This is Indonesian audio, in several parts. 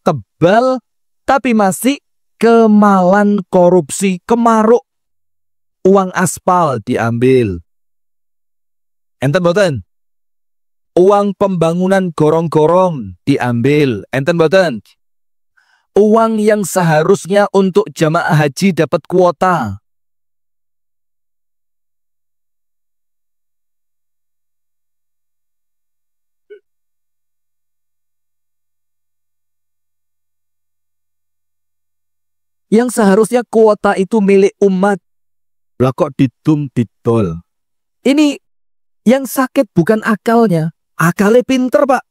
tebal, tapi masih kemalan korupsi, kemaruk. Uang aspal diambil. Enten boten? Uang pembangunan gorong-gorong diambil. Enten boten? Uang yang seharusnya untuk jamaah haji dapat kuota. Yang seharusnya kuota itu milik umat. Lah kok didol. Ini yang sakit bukan akalnya. Akalnya pinter, Pak.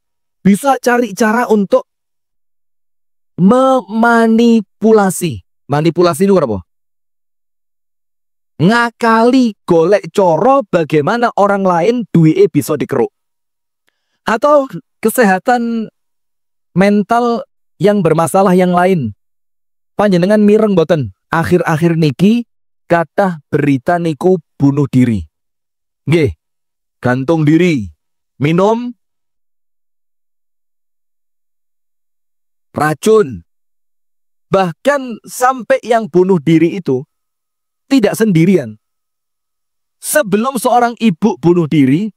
Bisa cari cara untuk memanipulasi. Manipulasi itu apa? Ngakali golek coro bagaimana orang lain duwe bisa dikeruk. Atau kesehatan mental yang bermasalah yang lain. Panjenengan mireng boten, akhir-akhir niki kathah berita niku bunuh diri. Nggih, gantung diri, minum racun. Bahkan sampai yang bunuh diri itu tidak sendirian. Sebelum seorang ibu bunuh diri,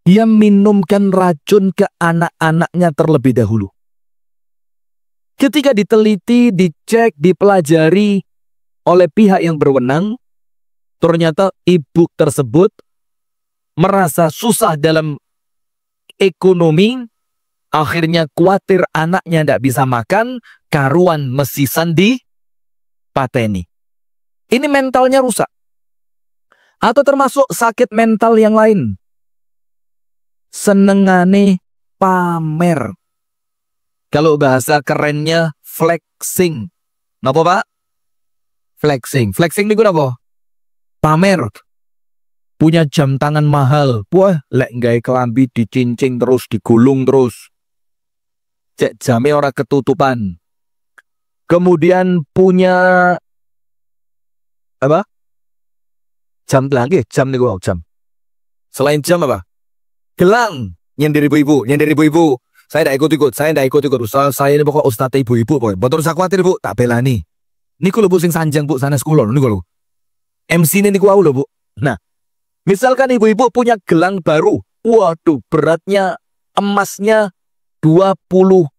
dia minumkan racun ke anak-anaknya terlebih dahulu. Ketika diteliti, dicek, dipelajari oleh pihak yang berwenang, ternyata ibu tersebut merasa susah dalam ekonomi, akhirnya khawatir anaknya tidak bisa makan, karuan mesisan di pateni. Ini mentalnya rusak. Atau termasuk sakit mental yang lain. Senengane pamer. Kalau bahasa kerennya flexing. Napa, Pak? Flexing. Flexing niku napa? Pamer. Punya jam tangan mahal. Wah, lek nggawe kelambi dicincing terus, digulung terus. Cek jame ora ketutupan. Kemudian punya apa? Jam lagi, jam niku jam. Selain jam apa? Gelang. Nyender ibu-ibu, Saya tidak ikut-ikut. Saya ini pokok ustadz ibu-ibu. Betul usah khawatir, Bu. Tak belani. Niku lho Bu sing sanjang Bu sana sekolah. Niku lho. MC ini niku lho Bu. Nah, misalkan ibu-ibu punya gelang baru. Waduh, beratnya emasnya 22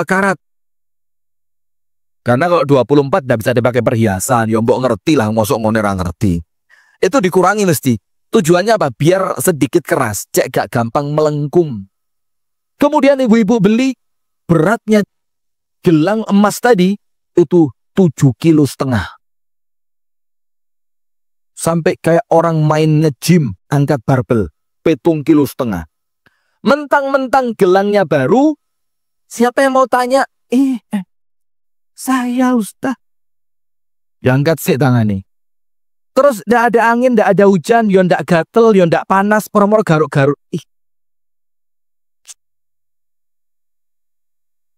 karat. Karena kalau 24 tidak bisa dipakai perhiasan. Ya mbok ngerti lah, mosok ngene ra ngerti. Itu dikurangi mesti. Tujuannya apa? Biar sedikit keras. Cek gak gampang melengkung. Kemudian ibu-ibu beli beratnya gelang emas tadi itu 7,5 kilo. Sampai kayak orang main nge-gym angkat barbel 7,5 kilo. Mentang-mentang gelangnya baru, siapa yang mau tanya? Saya Ustaz. Diangkat sih tangannya. Terus ndak ada angin, ndak ada hujan, yo ndak gatel, yo ndak panas, permor garuk-garuk.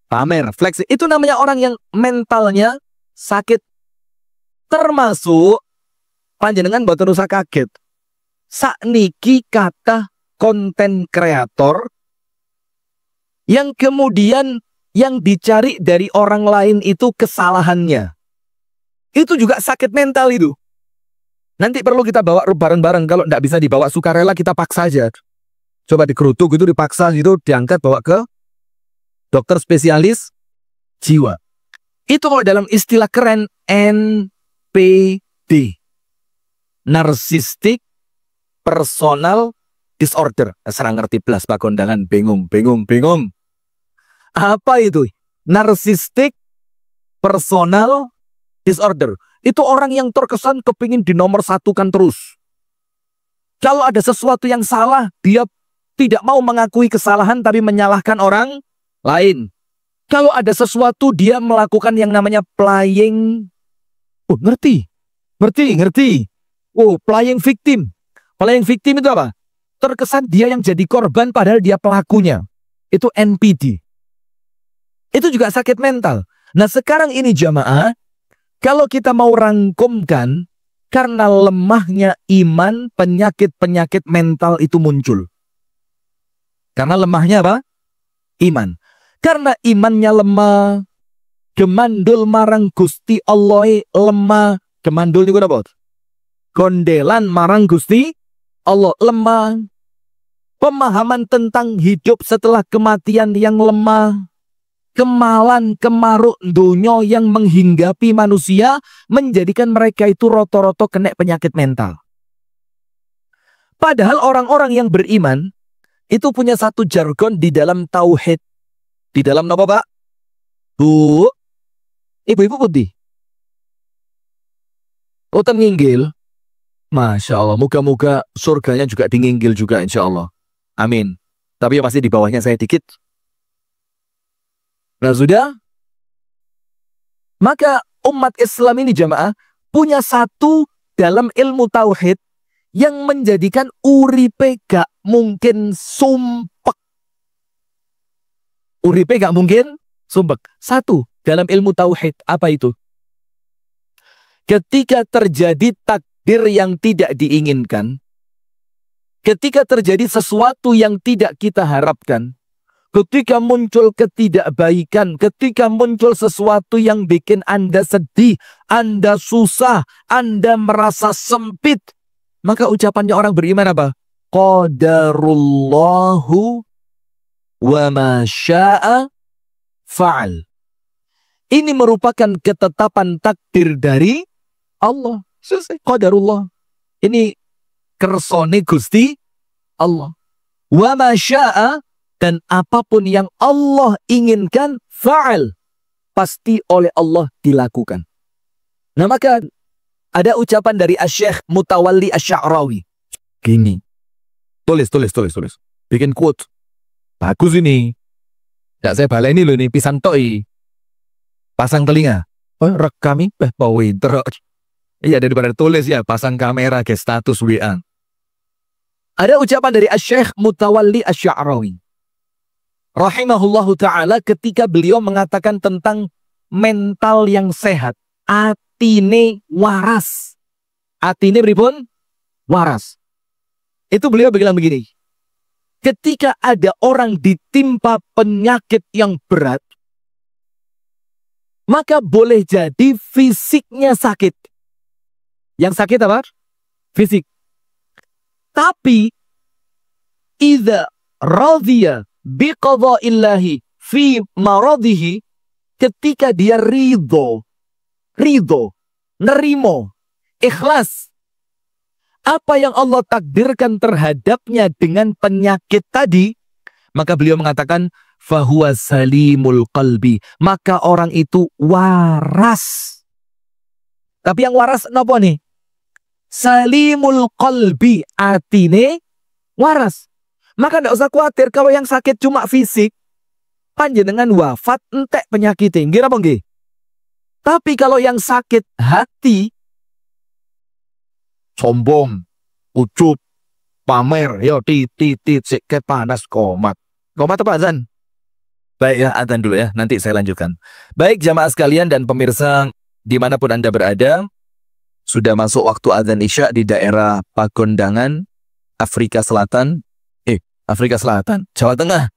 Pamer, fleksi. Itu namanya orang yang mentalnya sakit. Termasuk panjenengan boten usah kaget. Sakniki kata konten kreator yang kemudian yang dicari dari orang lain itu kesalahannya. Itu juga sakit mental itu. Nanti perlu kita bawa bareng-bareng. Kalau tidak bisa dibawa sukarela, kita paksa aja. Coba dikerutuk itu, dipaksa itu, diangkat bawa ke dokter spesialis jiwa. Itu kalau dalam istilah keren NPD. Narcissistic Personal Disorder. Serang ngerti belas Pak kondangan. Bingung. Apa itu? Narcissistic Personal Disorder. Itu orang yang terkesan kepingin dinomorsatukan terus. Kalau ada sesuatu yang salah, dia tidak mau mengakui kesalahan tapi menyalahkan orang lain. Kalau ada sesuatu dia melakukan yang namanya playing. Oh, ngerti. Oh, playing victim. Playing victim itu apa? Terkesan dia yang jadi korban padahal dia pelakunya. Itu NPD. Itu juga sakit mental. Nah, sekarang ini jamaah, kalau kita mau rangkumkan, karena lemahnya iman, penyakit-penyakit mental itu muncul. Karena lemahnya apa? Iman. Karena imannya lemah, gemandul marang Gusti Allah lemah. Gemandul niku napa? Gondelan marang Gusti Allah lemah. Pemahaman tentang hidup setelah kematian yang lemah. Kemalan kemaruk donya yang menghinggapi manusia menjadikan mereka itu roto-roto kena penyakit mental. Padahal orang-orang yang beriman itu punya satu jargon di dalam tauhid. Di dalam apa, Pak? Bu, ibu-ibu putih. Utang nginggil. Masya Allah, moga-moga surganya juga dinginggil juga insya Allah. Amin. Tapi ya pasti di bawahnya saya dikit. Nah sudah, maka umat Islam ini jamaah punya satu dalam ilmu tauhid yang menjadikan uripe gak mungkin sumpek. Uripe gak mungkin sumpek. Satu dalam ilmu tauhid, apa itu? Ketika terjadi takdir yang tidak diinginkan, ketika terjadi sesuatu yang tidak kita harapkan, ketika muncul ketidakbaikan, ketika muncul sesuatu yang bikin Anda sedih, Anda susah, Anda merasa sempit, maka ucapannya orang beriman apa? Qadarullahu wa ma syaa fa'al. Ini merupakan ketetapan takdir dari Allah. Selesai. Qadarullah. Ini kersone Gusti Allah. Wa ma syaa, dan apapun yang Allah inginkan, fa'al, pasti oleh Allah dilakukan. Nah maka ada ucapan dari Asy-Syaikh Mutawalli Asy-Sya'rawi. Gini. Tulis. Bikin quote. Bagus ini. Ya saya baleni loh ini, pisan toi. Pasang telinga. Oh rekami, pinter. Iya daripada tulis ya, pasang kamera ke status WA. Ada ucapan dari Asy-Syaikh Mutawalli Asy-Sya'rawi rahimahullahu ta'ala ketika beliau mengatakan tentang mental yang sehat. Atine waras. Atine pripun? Waras. Itu beliau bilang begini. Ketika ada orang ditimpa penyakit yang berat, maka boleh jadi fisiknya sakit. Yang sakit apa? Fisik. Tapi idza radhiya biqadha'illahi fi maradhihi, ketika dia ridho, nerimo, ikhlas apa yang Allah takdirkan terhadapnya dengan penyakit tadi, maka beliau mengatakan fahuwa salimul qalbi, maka orang itu waras. Tapi yang waras napa nih? Salimul qalbi, atine waras. Maka tidak usah khawatir kalau yang sakit cuma fisik, panjenengan wafat entek penyakit tinggi apa nggih? Tapi kalau yang sakit hati, sombong, ucup, pamer, yo titit sik panas komat. Komat apa azan? Baik ya, azan dulu ya, nanti saya lanjutkan. Baik jamaah sekalian dan pemirsa dimanapun Anda berada, sudah masuk waktu azan Isya di daerah Pagondangan, Afrika Selatan, Jawa Tengah.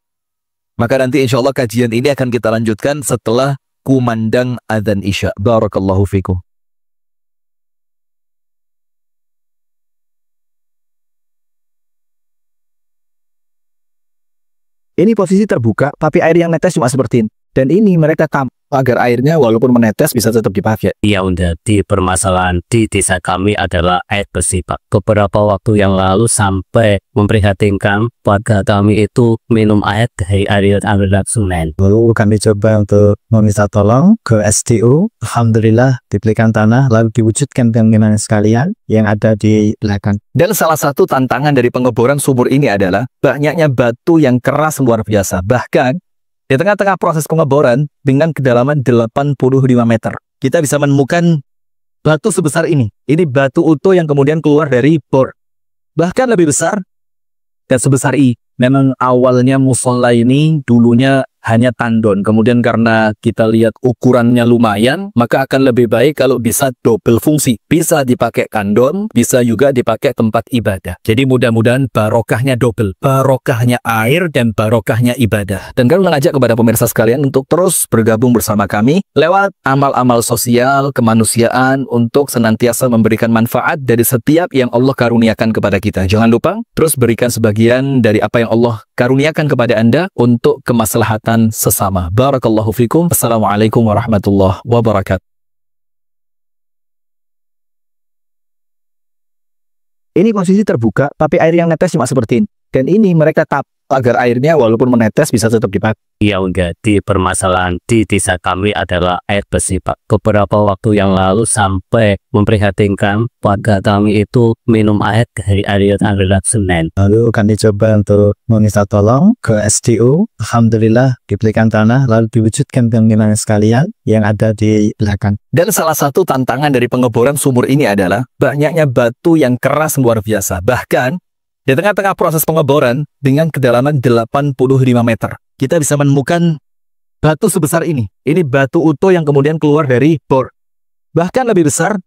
Maka nanti insya Allah kajian ini akan kita lanjutkan setelah kumandang adzan Isya. Barakallahu fikum. Ini posisi terbuka, tapi air yang netes cuma seperti ini. Dan ini mereka tampung agar airnya walaupun menetes bisa tetap dipakai. Yang menjadi permasalahan di desa kami adalah air bersih, Pak. Beberapa waktu yang lalu sampai memprihatinkan warga kami itu minum air dari aliran sungai. Lalu kami coba untuk meminta tolong ke SDU. Alhamdulillah diberikan tanah, lalu diwujudkan dengan sekalian yang ada di belakang. Dan salah satu tantangan dari pengeboran sumur ini adalah banyaknya batu yang keras luar biasa. Bahkan di tengah-tengah proses pengeboran dengan kedalaman 85 meter, kita bisa menemukan batu sebesar ini. Ini batu utuh yang kemudian keluar dari bor. Bahkan lebih besar dan sebesar ini. Memang awalnya musola ini dulunya hanya tandon. Kemudian karena kita lihat ukurannya lumayan, maka akan lebih baik kalau bisa double fungsi. Bisa dipakai tandon, bisa juga dipakai tempat ibadah. Jadi mudah-mudahan barokahnya double. Barokahnya air dan barokahnya ibadah. Dan kami mengajak kepada pemirsa sekalian untuk terus bergabung bersama kami lewat amal-amal sosial, kemanusiaan untuk senantiasa memberikan manfaat dari setiap yang Allah karuniakan kepada kita. Jangan lupa terus berikan sebagian dari apa yang Allah karuniakan kepada Anda untuk kemaslahatan sesama. Barakallahu fikum. Assalamualaikum warahmatullahi wabarakatuh. Ini posisi terbuka, tapi air yang netes cuma seperti ini. Dan ini mereka tap agar airnya walaupun menetes bisa tetap dipakai. Yang menjadi permasalahan di desa kami adalah air bersih, Pak. Beberapa waktu yang lalu sampai memprihatinkan warga kami itu minum air dari aliran Senen. Lalu kami coba untuk meminta tolong ke SDU. Alhamdulillah diberikan tanah, lalu diwujudkan teman-teman sekalian yang ada di belakang. Dan salah satu tantangan dari pengeboran sumur ini adalah banyaknya batu yang keras luar biasa. Bahkan di tengah-tengah proses pengeboran dengan kedalaman 85 meter, kita bisa menemukan batu sebesar ini. Ini batu utuh yang kemudian keluar dari bor. Bahkan lebih besar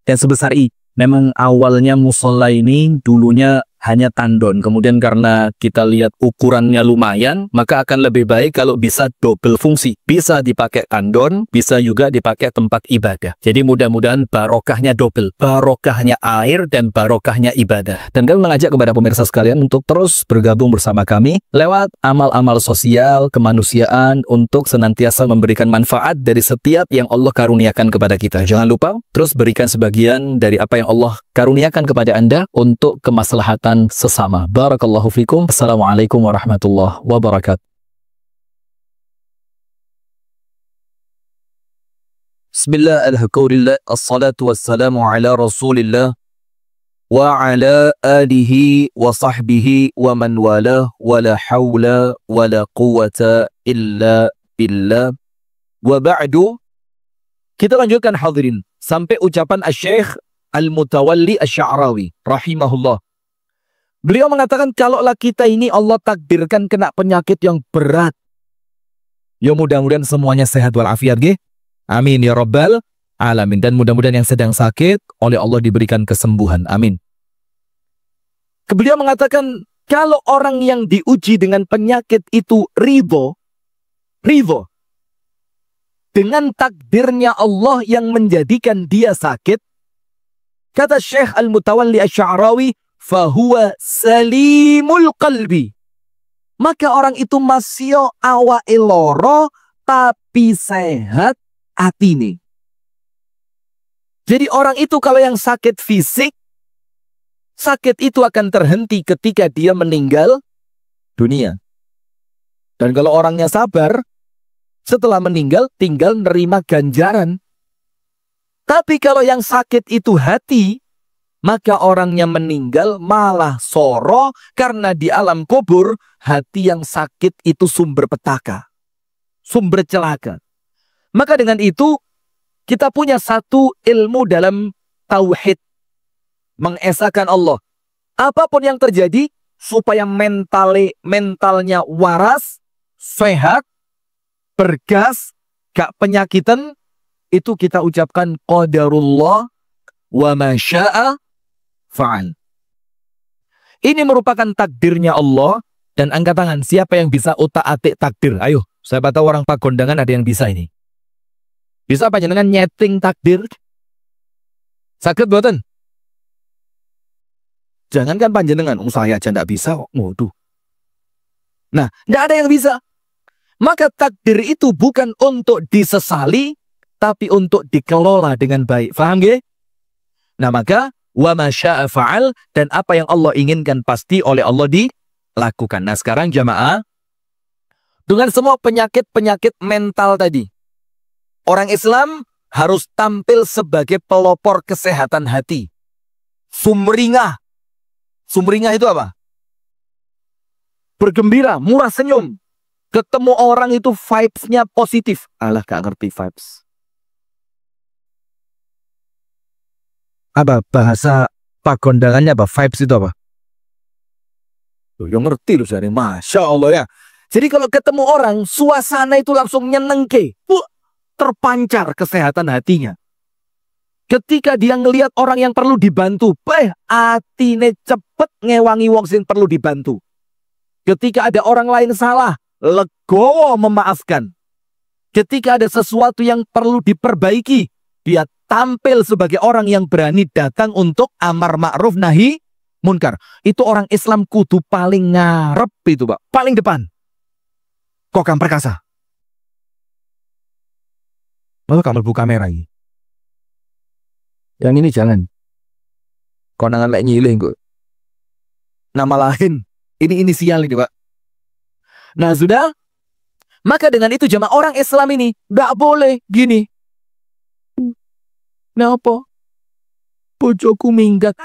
dan sebesar ini. Memang awalnya musola ini dulunya hanya tandon. Kemudian karena kita lihat ukurannya lumayan, maka akan lebih baik kalau bisa double fungsi. Bisa dipakai tandon, bisa juga dipakai tempat ibadah. Jadi mudah-mudahan barokahnya double. Barokahnya air dan barokahnya ibadah. Dan kami mengajak kepada pemirsa sekalian untuk terus bergabung bersama kami lewat amal-amal sosial, kemanusiaan untuk senantiasa memberikan manfaat dari setiap yang Allah karuniakan kepada kita. Jangan lupa terus berikan sebagian dari apa yang Allah karuniakan kepada Anda untuk kemaslahatan sesama. Barakallahu fikum. Assalamualaikum warahmatullahi wabarakatuh. Bismillah, alhamdulillah, assalatu wassalamu ala rasulillah wa ala alihi wa sahbihi wa man wala wa la hawla wa la quwata illa billah wa ba'du. Kita lanjutkan hadirin sampai ucapan Asy-Syaikh Al-Mutawalli Asy-Sya'rawi rahimahullah. Beliau mengatakan kalaulah kita ini Allah takdirkan kena penyakit yang berat, ya mudah-mudahan semuanya sehat walafiat, nggih. Amin ya rabbal alamin. Dan mudah-mudahan yang sedang sakit oleh Allah diberikan kesembuhan. Amin. Beliau mengatakan kalau orang yang diuji dengan penyakit itu ridho dengan takdirnya Allah yang menjadikan dia sakit, kata Syekh Al-Mutawalli Asy-Sya'rawi, fahuwa salimul qalbi, maka orang itu masih awake loro tapi sehat atine. Jadi orang itu kalau yang sakit fisik, sakit itu akan terhenti ketika dia meninggal dunia. Dan kalau orangnya sabar, setelah meninggal tinggal nerima ganjaran. Tapi kalau yang sakit itu hati, maka orangnya meninggal malah soro karena di alam kubur hati yang sakit itu sumber petaka, sumber celaka. Maka dengan itu kita punya satu ilmu dalam tauhid, mengesahkan Allah. Apapun yang terjadi supaya mentalnya waras, sehat, bergas, gak penyakitan, itu kita ucapkan qadarullah wa ma syaa fa'al. Ini merupakan takdirnya Allah. Dan angkat tangan, siapa yang bisa utak-atik takdir? Ayo, saya tahu orang Pagondangan ada yang bisa ini. Bisa apa jenengan nyeting takdir? Sakit boten? Jangankan panjenengan, saya aja ndak bisa kok. Waduh. Nah, ndak ada yang bisa. Maka takdir itu bukan untuk disesali, tapi untuk dikelola dengan baik. Faham nggih? Nah, maka wa ma syaa fa'al, dan apa yang Allah inginkan pasti oleh Allah dilakukan. Nah, sekarang jamaah, dengan semua penyakit-penyakit mental tadi, orang Islam harus tampil sebagai pelopor kesehatan hati. Sumringah. Sumringah itu apa? Bergembira, murah senyum. Ketemu orang itu vibes-nya positif. Alah, gak ngerti vibes. Apa bahasa Pagondangannya apa? Vibes itu apa? Loh, yang ngerti loh, jadi Masya Allah ya. Jadi kalau ketemu orang, suasana itu langsung nyenengke. Terpancar kesehatan hatinya. Ketika dia ngelihat orang yang perlu dibantu, atine cepet ngewangi wong sing perlu dibantu. Ketika ada orang lain salah, legowo memaafkan. Ketika ada sesuatu yang perlu diperbaiki, dia tampil sebagai orang yang berani datang untuk amar ma'ruf nahi munkar. Itu orang Islam kudu paling ngarep itu, Pak. Paling depan. Kokam perkasa. Lalu kamu buka kamera ini. Yang ini jangan. Konangan lek nyilih kok. Nama lain. Ini inisial ini, Pak. Nah, sudah. Maka dengan itu jamaah orang Islam ini gak boleh gini. Kenapa? Bojoku minggat.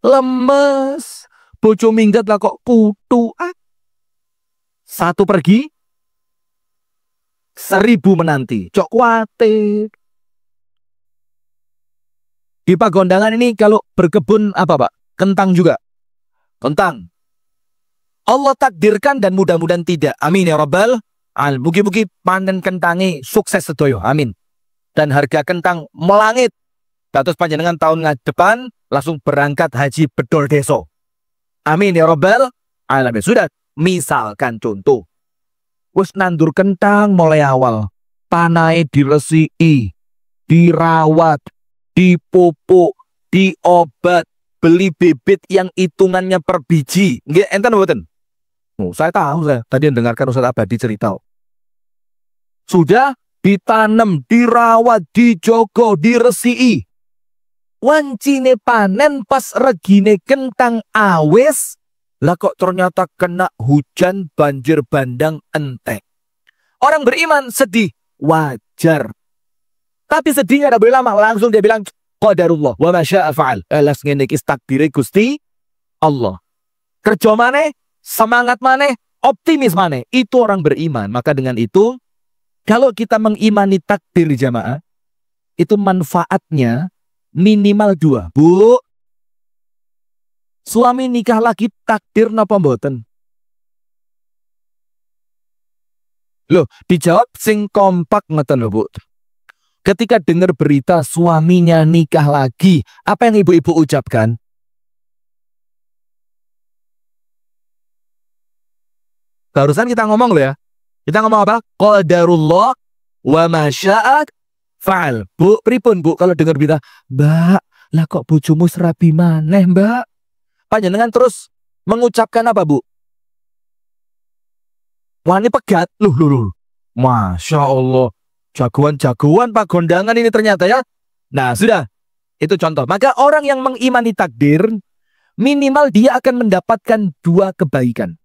Lemes. Bojo minggat lah kok putu. Satu pergi, 1000 menanti. Cok kuatir. Di pagondangan ini kalau berkebun apa, Pak? Kentang juga. Kentang. Allah takdirkan dan mudah-mudahan tidak. Amin ya Rabbal alamin. Mugi-mugi panen kentangi sukses sedoyo. Amin. Dan harga kentang melangit. Terus panjenengan tahun depan langsung berangkat haji bedol deso. Amin ya Rabbal alamin. Sudah, misalkan contoh. Wes nandur kentang mulai awal. Tanahnya diresiki, dirawat, dipupuk, diobat, beli bibit yang hitungannya per biji. Nggih, enten mboten? Saya tahu, saya tadi mendengarkan Ustaz Abadi cerita. Sudah ditanam, dirawat, dijogo, diresiki. Wancine panen pas regine kentang awes, lah kok ternyata kena hujan banjir bandang entek. Orang beriman sedih, wajar. Tapi sedihnya tidak boleh lama, langsung dia bilang qadarullah wa ma syaa fa'al. Alas ngene iki takdire Gusti Allah. Kerja maneh, semangat maneh, optimis maneh, itu orang beriman. Maka dengan itu, kalau kita mengimani takdir jamaah, itu manfaatnya minimal 2. Bu, suami nikah lagi takdir napa mboten? Loh, dijawab sing kompak ngeten lho, Bu. Ketika dengar berita suaminya nikah lagi, apa yang ibu-ibu ucapkan? Barusan kita ngomong loh ya. Kita ngomong apa? Qadarullah wa ma syaa fa'al. Bu, pripun Bu kalau dengar berita, Mbak, lah kok bojomu serabi maneh, Mbak? Panjenengan terus mengucapkan apa, Bu? Wani pegat. Loh. Masya Allah. Jagoan-jagoan Pak Gondangan ini ternyata ya. Nah, sudah. Itu contoh. Maka orang yang mengimani takdir, minimal dia akan mendapatkan 2 kebaikan.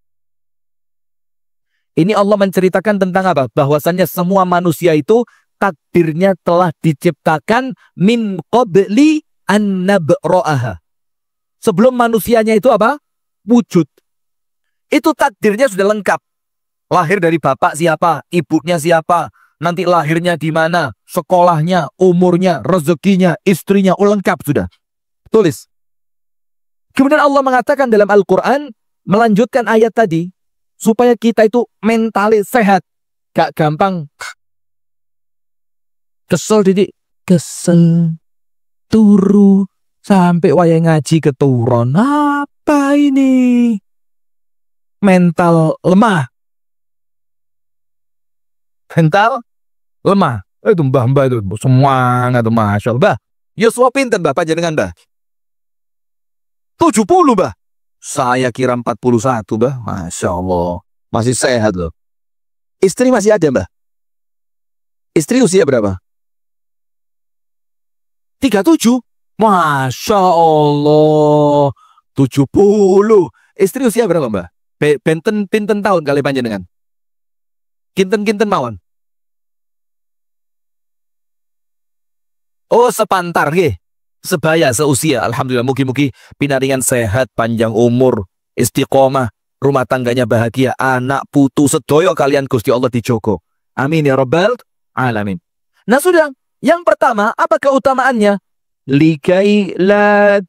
Ini Allah menceritakan tentang apa? Bahwasannya semua manusia itu takdirnya telah diciptakan min qabli an nabra'aha. Sebelum manusianya itu apa? Wujud. Itu takdirnya sudah lengkap. Lahir dari bapak siapa, ibunya siapa, nanti lahirnya di mana, sekolahnya, umurnya, rezekinya, istrinya, lengkap sudah. Tulis. Kemudian Allah mengatakan dalam Al-Quran, melanjutkan ayat tadi, supaya kita itu mentali sehat. Gak gampang. Kesel didik. Kesel. Turu. Sampai wayang ngaji keturun. Apa ini? Mental lemah. Mental lemah. Itu mbah-mbah itu semangat, Masya Allah. Mbah, Yuswa pinten Mbah panjenengan Mbah? 70 Mbah. Saya kira 41 Mbah. Masya Allah. Masih sehat loh. Istri masih ada Mbah? Istri usia berapa? 37. Masya Allah. 70. Istri usia berapa Mbah? Benten pinten tahun kali panjenengan? Kinten-kinten mawon. Oh, sepantar nggih. Sebaya, seusia. Alhamdulillah, mugi-mugi pinaringan sehat, panjang umur, istiqomah, rumah tangganya bahagia, anak putu sedoyo kalian Gusti Allah dijogo. Amin ya Rabbal alamin. Nah sudah, yang pertama apa keutamaannya? Likai la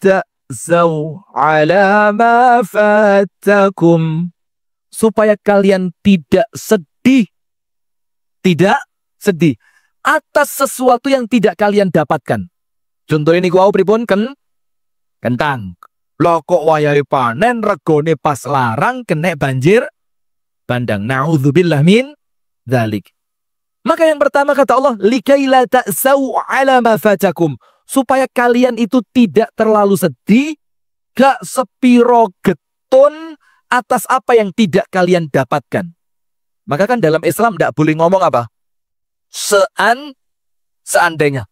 ta'zau ala ma fatakum. Supaya kalian tidak sedih. Tidak sedih atas sesuatu yang tidak kalian dapatkan. Contoh ini gua pripun kentang. Lah kok wayahe panen regone pas larang kena banjir bandang. Nauzubillah min dzalik. Maka yang pertama kata Allah, likaila ta'sau ala ma fatakum, supaya kalian itu tidak terlalu sedih, gak sepiro getun atas apa yang tidak kalian dapatkan. Maka kan dalam Islam tidak boleh ngomong apa? Seandainya.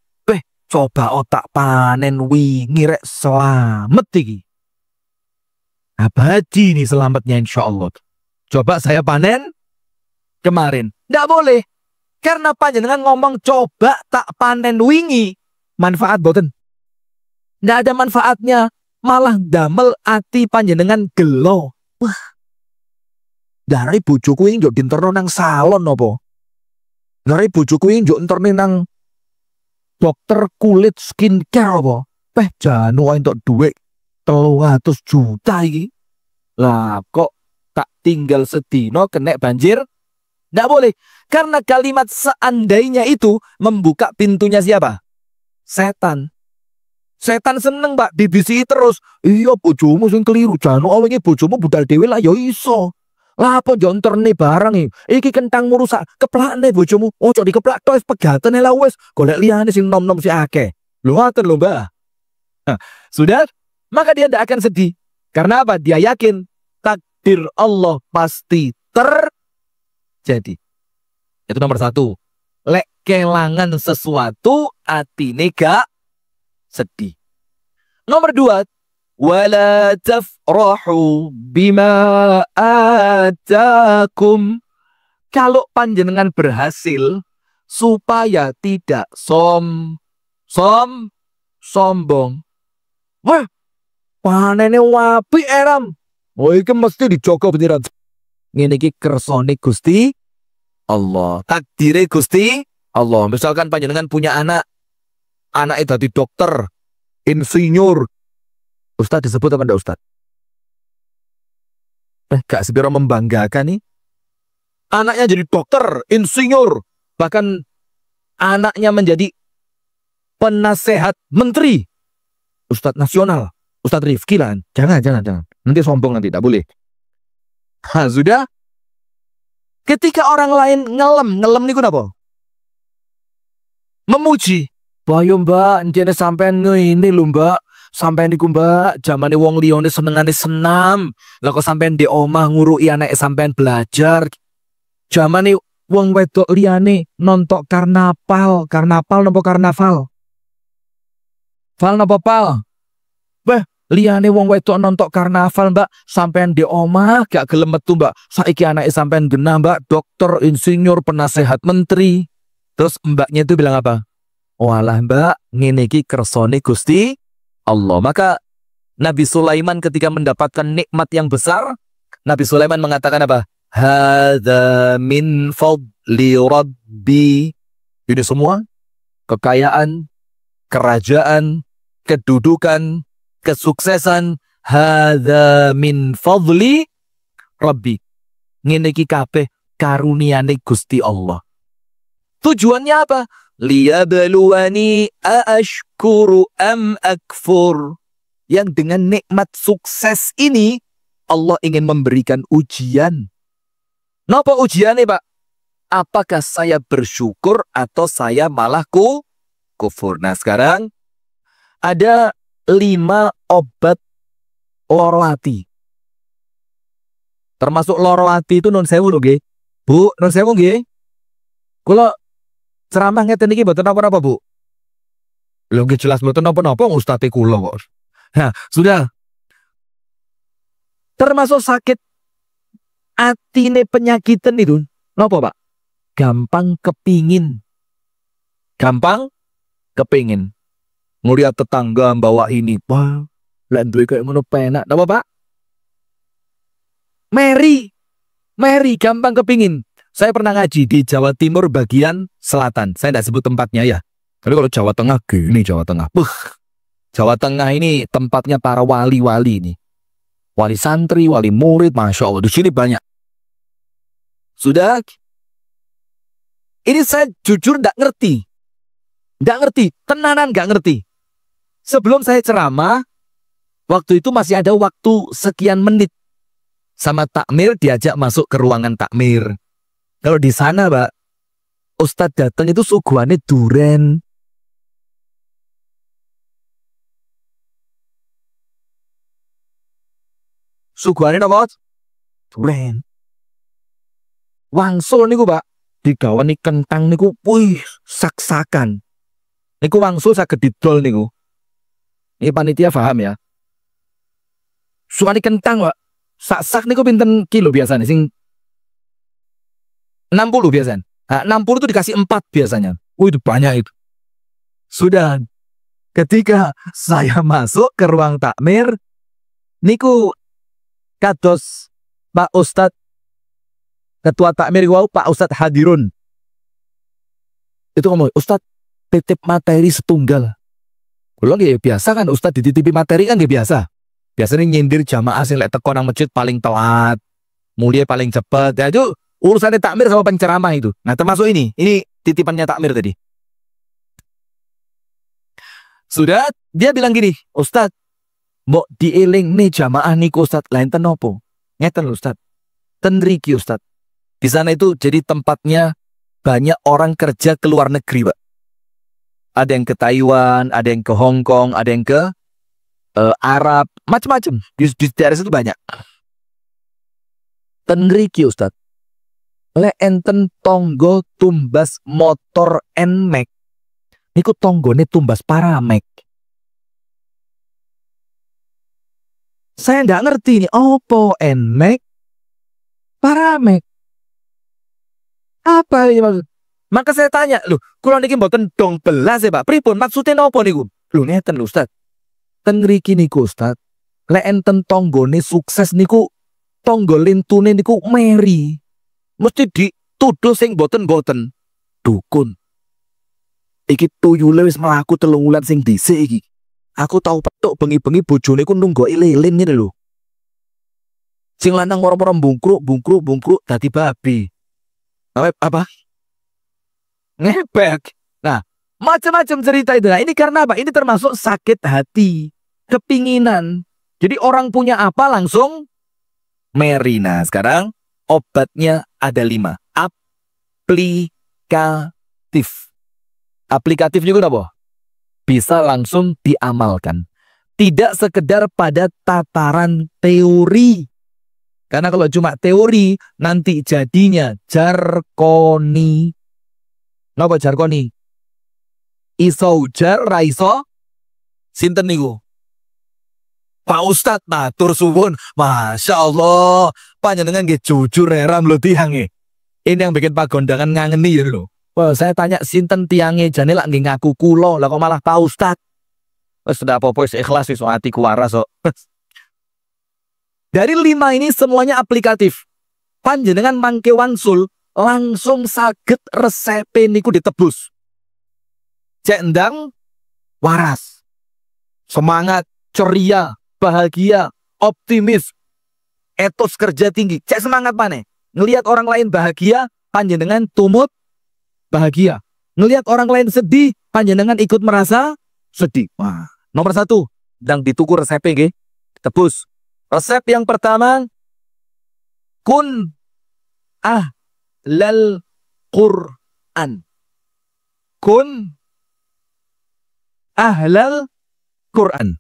Coba otak panen wingi rek selamat iki. Abadi nih selamatnya insya Allah. Coba saya panen kemarin. Tidak boleh. Karena panjenengan ngomong coba tak panen wingi. Manfaat boten. Tidak ada manfaatnya. Malah damel ati panjenengan gelo. Wah. Dari bojoku ini njuk dinterno nang salon apa? Dari bojoku ini njuk enterno nang dokter kulit skincare apa? Janu entuk duit 300 juta iki. Lah kok tak tinggal sedino kena banjir? Nggak boleh. Karena kalimat seandainya itu membuka pintunya siapa? Setan. Setan seneng Mbak dibisi terus. Iya bojomu sing keliru, janu awenge bojomu budal dhewe lah ya iso. Lah apa jonterne barang iki kentangmu rusak, keplakne bojomu. Ojo dikeplak tok wis pegatene lah wis. Golek liyane sing nom-nom si akeh. Lho ngoten lho Mbak. Nah, sudah, maka dia tidak akan sedih. Karena apa? Dia yakin takdir Allah pasti terjadi. Itu nomor satu. Lek kelangan sesuatu atine gak sedih. Nomor dua, wala tafrahu bima atakum. Kalau panjenengan berhasil, supaya tidak sombong. Wah, panene wapi eram. Oh, iki mesti dijogo beneran. Ngene iki kersane Gusti Allah. Takdire Gusti Allah. Misalkan panjenengan punya anak, anaknya dadi dokter, insinyur. Ustaz disebut apa enggak Ustaz? Gak sepiro membanggakan nih. Anaknya jadi dokter, insinyur. Bahkan anaknya menjadi penasehat menteri. Ustadz nasional. Ustadz Rifki lah. Jangan. Nanti sombong nanti, tak boleh. Nah, sudah. Ketika orang lain ngelem niku napa? Memuji. Bayo Mbak, njene sampean ini lho Mbak. Sampean niku Mbak, zamane wong liyane senengane senam. Lah kok sampean di omah nguruki anake sampean belajar. Zamane wong wedok liyane nonton karnaval napa karnaval? Val napa pal? Liyane wong wedok nonton karnaval Mbak, sampean di omah gak gelem metu Mbak. Saiki anake sampean genah Mbak, dokter, insinyur, penasehat menteri. Terus mbaknya itu bilang apa? Walah Mbak, ngene iki kersane Gusti Allah. Maka Nabi Sulaiman ketika mendapatkan nikmat yang besar, Nabi Sulaiman mengatakan apa? Hadza min fadli Rabbi. Ini semua kekayaan, kerajaan, kedudukan, kesuksesan, hadza min fadli Rabbi. Ngene iki kabeh karuniane Gusti Allah. Tujuannya apa? Liyabluwani aashkuru am akfur. Yang dengan nikmat sukses ini Allah ingin memberikan ujian. Napa ujiannya Pak? Apakah saya bersyukur atau saya malah kufur? Nah sekarang ada 5 obat loro hati. Termasuk loro hati itu non sewu lho nggih. Bu, non sewu nggih. Kula ceramah ngeten iki mboten napa-napa, Bu. Lho nggih jelas mboten napa-napa Ustaz kula kok. Nah, sudah. Termasuk sakit atine penyakitan itu napa, Pak? Gampang kepingin. Ngeliat tetangga bawa ini, wah, lek duwe kayak ngono penak. Napa, Pak? Mary gampang kepingin. Saya pernah ngaji di Jawa Timur bagian selatan. Saya tidak sebut tempatnya ya. Tapi kalau Jawa Tengah gini Jawa Tengah. Jawa Tengah ini tempatnya para wali-wali ini. Wali santri, wali murid, Masya Allah. Di sini banyak. Sudah. Ini saya jujur nggak ngerti. Nggak ngerti. Tenanan nggak ngerti. Sebelum saya ceramah, waktu itu masih ada waktu sekian menit. Sama takmir diajak masuk ke ruangan takmir. Kalau di sana, Pak, Ustadz datang itu suguhannya duren. Suguhannya apa? Duren. Wangsul niku, Pak. Digawani kentang niku, wih, saksakan. Niku wangsul saged didol niku. Ini panitia paham ya. Suwani kentang, Pak. Sak niku pinten kilo biasanya sing 60 biasanya. Nah, 60 itu dikasih 4 biasanya. Itu banyak itu. Sudah ketika saya masuk ke ruang takmir, niku kados Pak Ustadz Ketua takmir wau Pak Ustadz Hadirun. Itu ngomong, Ustadz titip materi setunggal. Kalau nggak biasa kan Ustadz dititipi materi kan nggak biasa. Biasanya nyindir jamaah sing lek teko nang masjid paling telat, mulia paling cepat. Ya itu urusannya takmir sama penceramah itu. Nah termasuk ini titipannya takmir tadi. Sudah dia bilang gini, Ustadz, mbok dieling nih jamaah niku Ustadz lain ten opo? Ngeten lho Ustadz. Ten mriki Ustadz. Di sana itu jadi tempatnya banyak orang kerja ke luar negeri, Pak. Ada yang ke Taiwan, ada yang ke Hong Kong, ada yang ke Arab, macam-macam. Di daerah situ banyak. Ten mriki Ustadz. Le enten tonggo tumbas motor Nmax. Niku tonggone tumbas Paramek. Saya nggak ngerti ini opo Nmax Paramek. Apa ini maksud? Maka saya tanya, loh, kula niki mboten dong belas ya Pak. Pripun maksudnya napa niku? Lho ngeten lho Ustaz. Ten ngriki niku Ustaz, lek enten tonggone sukses niku tonggo lintune niku meri. Mesti dituduh sing boten-boten dukun. Iki tuyule wis mlaku 3 wulan sing dhisik iki. Aku tau petuk bengi-bengi bojone ku nunggoki lilin ngene lho. Sing lanang moro-moro bungkruk dadi babi. Apa? Ngepek. Nah, macam-macam cerita itu. Nah, ini karena apa? Ini termasuk sakit hati, kepinginan. Jadi orang punya apa langsung meri. Nah, sekarang obatnya ada 5. Aplikatif. Aplikatif juga apa? Bisa langsung diamalkan. Tidak sekedar pada tataran teori. Karena kalau cuma teori, nanti jadinya jarkoni. Napa jarkoni? Iso ujar, raiso, sinten niku? Pak Ustadz, matur suwun. Masya Allah. Panjenengan nggih jujur heram lho tiange. Ini yang bikin pagondangan ngangeni ya lho. Wah, saya tanya sinten tiange jane lak nggih ngaku kula, lah kok malah Pak Ustadz. Wes sudah apa-apa wis ikhlas wis atiku waras kok. Dari 5 ini semuanya aplikatif. Panjenengan mangke wangsul langsung saged resepe niku ditebus. Cek ndang waras. Semangat, ceria, bahagia, optimis, etos kerja tinggi. Cek semangat maneh. Ngelihat orang lain bahagia, panjenengan tumut bahagia. Ngelihat orang lain sedih, panjenengan ikut merasa sedih. Wah, nomor 1, ndang dituku resepe nggih. Tebus. Resep yang pertama, kun ahlal Qur'an. Kun ahlal Qur'an.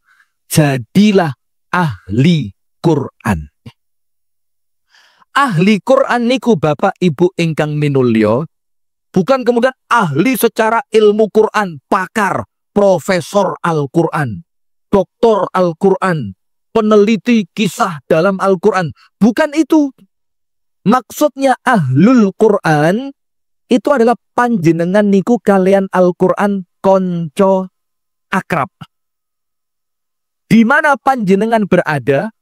Jadilah ahli Qur'an. Ahli Qur'an niku Bapak Ibu ingkang minulya, bukan kemudian ahli secara ilmu Qur'an, pakar, profesor Al-Qur'an, doktor Al-Qur'an, peneliti kisah dalam Al-Quran. Bukan itu. Maksudnya ahlul Quran itu adalah panjenengan niku kalian Al-Quran konco akrab. Di mana panjenengan berada,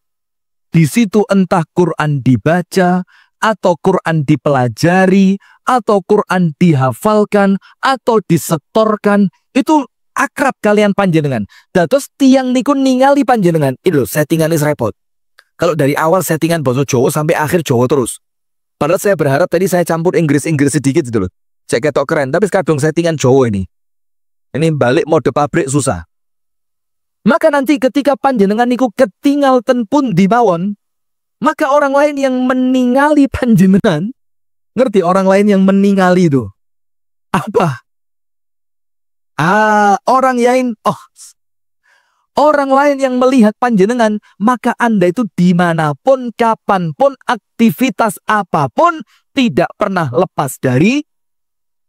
di situ entah Quran dibaca, atau Quran dipelajari, atau Quran dihafalkan, atau disetorkan, itu akrab kalian panjenengan. Dados tiang niku ningali panjenengan. Itu settingan is repot. Kalau dari awal settingan bahasa Jawa sampai akhir Jawa terus. Padahal saya berharap tadi saya campur Inggris sedikit gitu loh. Cek ketok keren, tapi kadang settingan Jawa ini. Ini balik mode pabrik susah. Maka nanti ketika panjenengan niku ketinggal pun di mawon, maka orang lain yang meningali panjenengan, ngerti orang lain yang meningali itu apa? Orang lain yang melihat panjenengan, maka Anda itu dimanapun, kapanpun, aktivitas apapun, tidak pernah lepas dari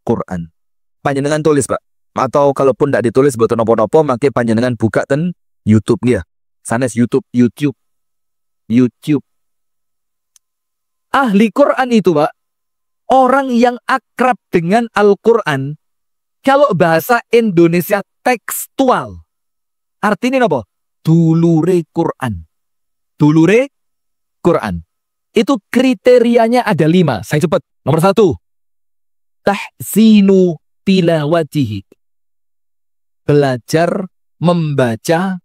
Quran. Panjenengan tulis, Pak. Atau kalaupun tidak ditulis, betul nopo-nopo, maka panjenengan buka ten YouTube ya. Sanes YouTube. Ahli Quran itu, Pak, orang yang akrab dengan Al-Quran, kalau bahasa Indonesia tekstual, artinya apa? Dulure Quran. Dulure Quran. Itu kriterianya ada 5. Saya cepat. Nomor 1. Tahsinu tilawatihi. Belajar membaca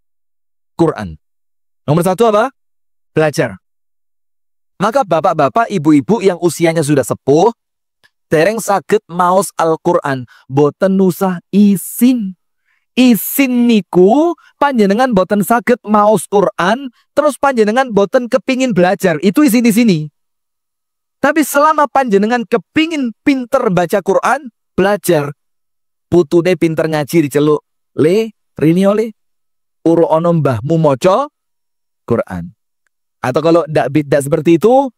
Quran. Nomor 1 apa? Belajar. Maka bapak-bapak, ibu-ibu yang usianya sudah sepuh, dereng saged maos Al-Quran, boten nusah isin. Isin niku panjenengan boten saged maos Quran, terus panjenengan boten kepingin belajar. Itu isin di sini. Tapi selama panjenengan kepingin pinter baca Quran, belajar. Putune pinter ngaji diceluk, le, rini oleh, uro ono mbahmu moco Quran. Atau kalau tidak seperti itu,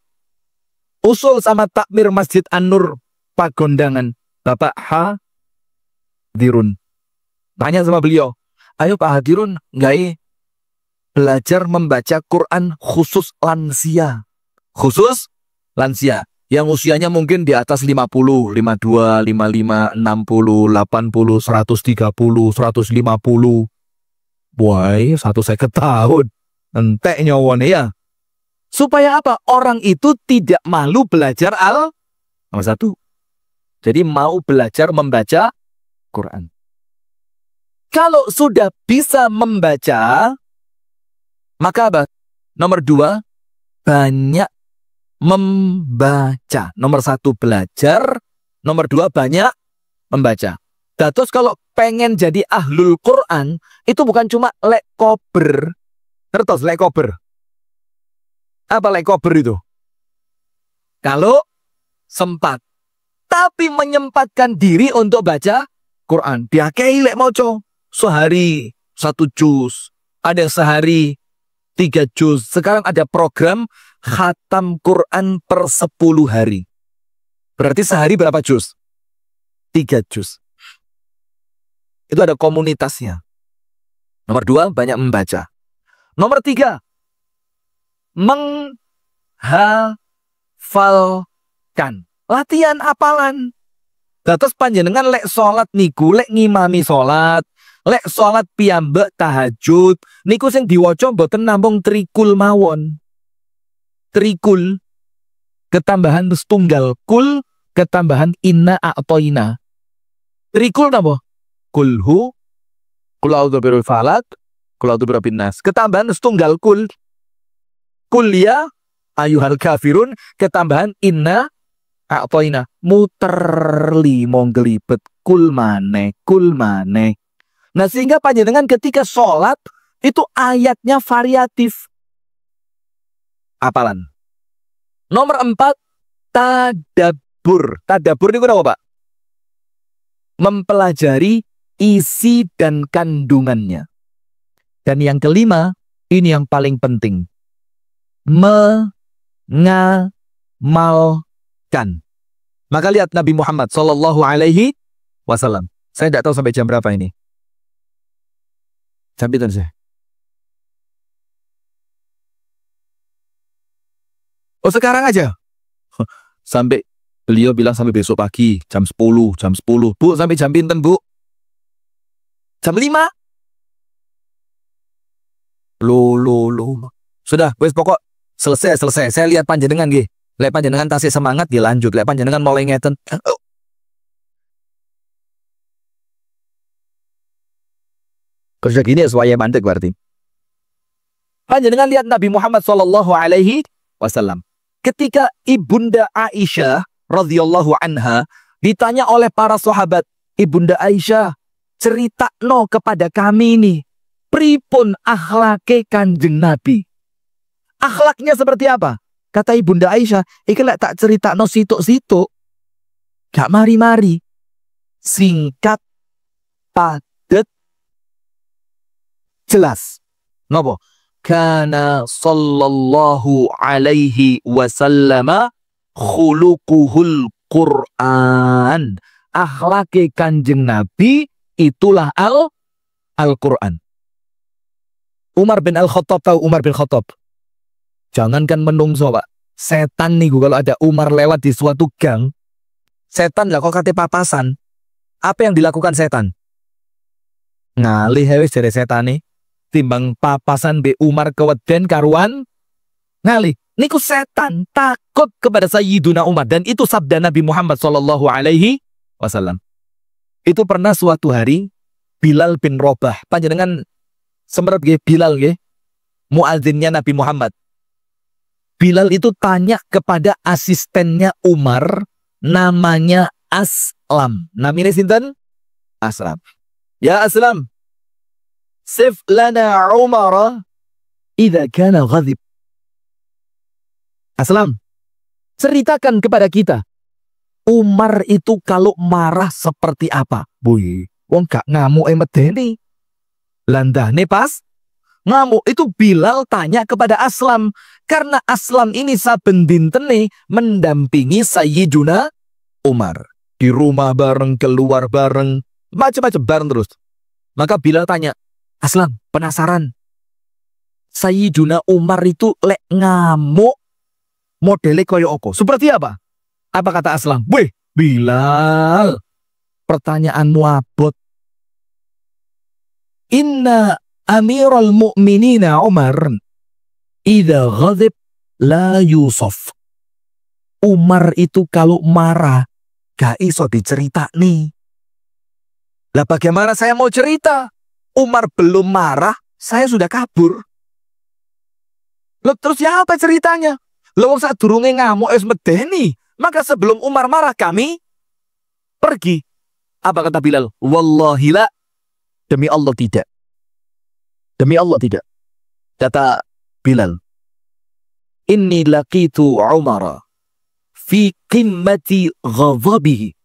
usul sama takmir Masjid An-Nur Pagondangan, Bapak Hadirun. Tanya sama beliau, ayo Pak Hadirun, nggak belajar membaca Quran khusus lansia. Khusus lansia. Yang usianya mungkin di atas 50, 52, 55, 60, 80, 130, 150. Boy, 150 tahun. Entek nyawon ya. Supaya apa? Orang itu tidak malu belajar nomor 1. Jadi mau belajar membaca Quran. Kalau sudah bisa membaca, maka apa? Nomor 2, banyak membaca. Nomor 1 belajar, nomor 2 banyak membaca. Terus kalau pengen jadi ahlul Quran, itu bukan cuma lek kober. Terus lek kober. Apa lek kober itu? Kalau sempat. Tapi menyempatkan diri untuk baca Quran. Diakei lek moco. Sehari 1 juz. Ada yang sehari 3 juz. Sekarang ada program khatam Quran per 10 hari. Berarti sehari berapa juz? 3 juz. Itu ada komunitasnya. Nomor 2, banyak membaca. Nomor 3, menghafalkan. Latihan hafalan. Terus panjenengan lek sholat niku, lek ngimami sholat, lek sholat piyambak tahajud, niku sing diwaca mboten namung trikul mawon. Trikul ketambahan setunggal, kul ketambahan inna a'toina. Trikul napa? Kulhu, kul a'udzu birabbil falaq, kul a'udzu birabbin nas. Ketambahan setunggal kul. Kul ya ayyuhal kafirun, ketambahan inna a'toina. Muter limong gelibet, kul maneh, kul maneh. Nah, sehingga panjenengan ketika sholat itu ayatnya variatif. Apalan. Nomor 4, tadabbur. Tadabbur ini apa, Pak? Mempelajari isi dan kandungannya. Dan yang kelima, ini yang paling penting. Mengamalkan. Maka lihat Nabi Muhammad Sallallahu Alaihi Wasallam. Saya tidak tahu sampai jam berapa ini. Sampai saya. Oh, sekarang aja. Sampai beliau bilang sampai besok pagi, jam 10, jam 10. Bu, sampai jam pinten, Bu? Jam 5? Loh. Sudah, wes pokok selesai. Saya lihat panjenengan nggih. Lek panjenengan tasih semangat nggih lanjut. Lek panjenengan mulai ngeten. Kerja gini sesuai mandek berarti. Panjenengan lihat Nabi Muhammad sallallahu alaihi wasallam. Ketika Ibunda Aisyah radhiyallahu anha ditanya oleh para sahabat, Ibunda Aisyah, ceritakno kepada kami nih, pripun akhlake Kanjeng Nabi. Akhlaknya seperti apa? Kata Ibunda Aisyah, iki lek tak ceritakno situk-situk, gak mari-mari. Singkat, padat, jelas. Ngopo? Kana sallallahu alaihi wasallama khuluquhul Qur'an. Akhlake Kanjeng Nabi itulah Al-Qur'an. Umar bin Al-Khattab, tahu Umar bin Khattab? Jangankan menungso, Pak. Setan nih kalau ada Umar lewat di suatu gang, setan lah kok kate papasan. Apa yang dilakukan setan? Ngalih wis dari setan nih. Timbang papasan be Umar keweden karuan ngalih. Niku setan takut kepada Sayyiduna Umar, dan itu sabda Nabi Muhammad sallallahu alaihi wasallam. Itu pernah suatu hari Bilal bin Rabah, panjenengan semeret nggih Bilal nggih, muadzinnya Nabi Muhammad. Bilal itu tanya kepada asistennya Umar, namanya Aslam. Namanya sinten? Aslam. Ya Aslam, sif lana Umar idza kana ghadib. Aslam, ceritakan kepada kita Umar itu kalau marah seperti apa? Boy, wong gak ngamuk medeni. Landane pas ngamuk. Itu Bilal tanya kepada Aslam, karena Aslam ini saben dintene mendampingi Sayyiduna Umar. Di rumah bareng, keluar bareng, macam-macam bareng terus. Maka Bilal tanya, Aslam, penasaran. Sayyiduna Umar itu lek ngamuk modelnya koyo opo? Seperti apa? Apa kata Aslam? Weh, Bilal, pertanyaanmu abot. Inna Amirul Mu'minina Umar idza ghadib la yusuf. Umar itu kalau marah gak iso dicerita nih. Lah bagaimana saya mau cerita? Umar belum marah, saya sudah kabur. Loh, terus ya apa ceritanya? Loh, saat durunge ngamuk es medeni. Maka sebelum Umar marah kami pergi. Apa kata Bilal? Wallahi la. Demi Allah tidak. Demi Allah tidak. Kata Bilal, inni laqitu Umar fi qimmati ghadabihi.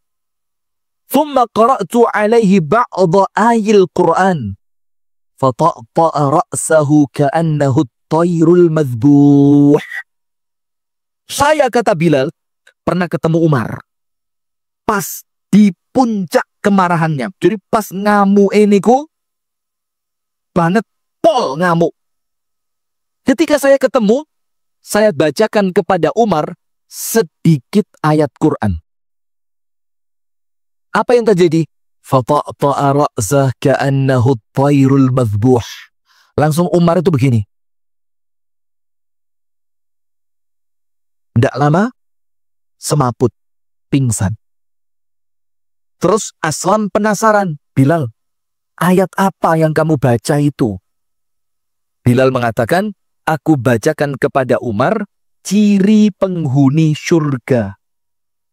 Thumma qara'tu alaihi ba'da ayil Qur'an. Fata'ta'a ra'sahu ka'annahu at-tayrul madhbuh. Saya, kata Bilal, pernah ketemu Umar pas di puncak kemarahannya. Jadi pas ngamuk eniku banget pol ngamuk. Ketika saya ketemu, saya bacakan kepada Umar sedikit ayat Quran. Apa yang terjadi? Fata'ta'a ra'sah ka'annahu at-tayrul madhbuh. Langsung Umar itu begini. Tidak lama semaput, pingsan. Terus Aslam penasaran, Bilal, ayat apa yang kamu baca itu? Bilal mengatakan, aku bacakan kepada Umar ciri penghuni surga.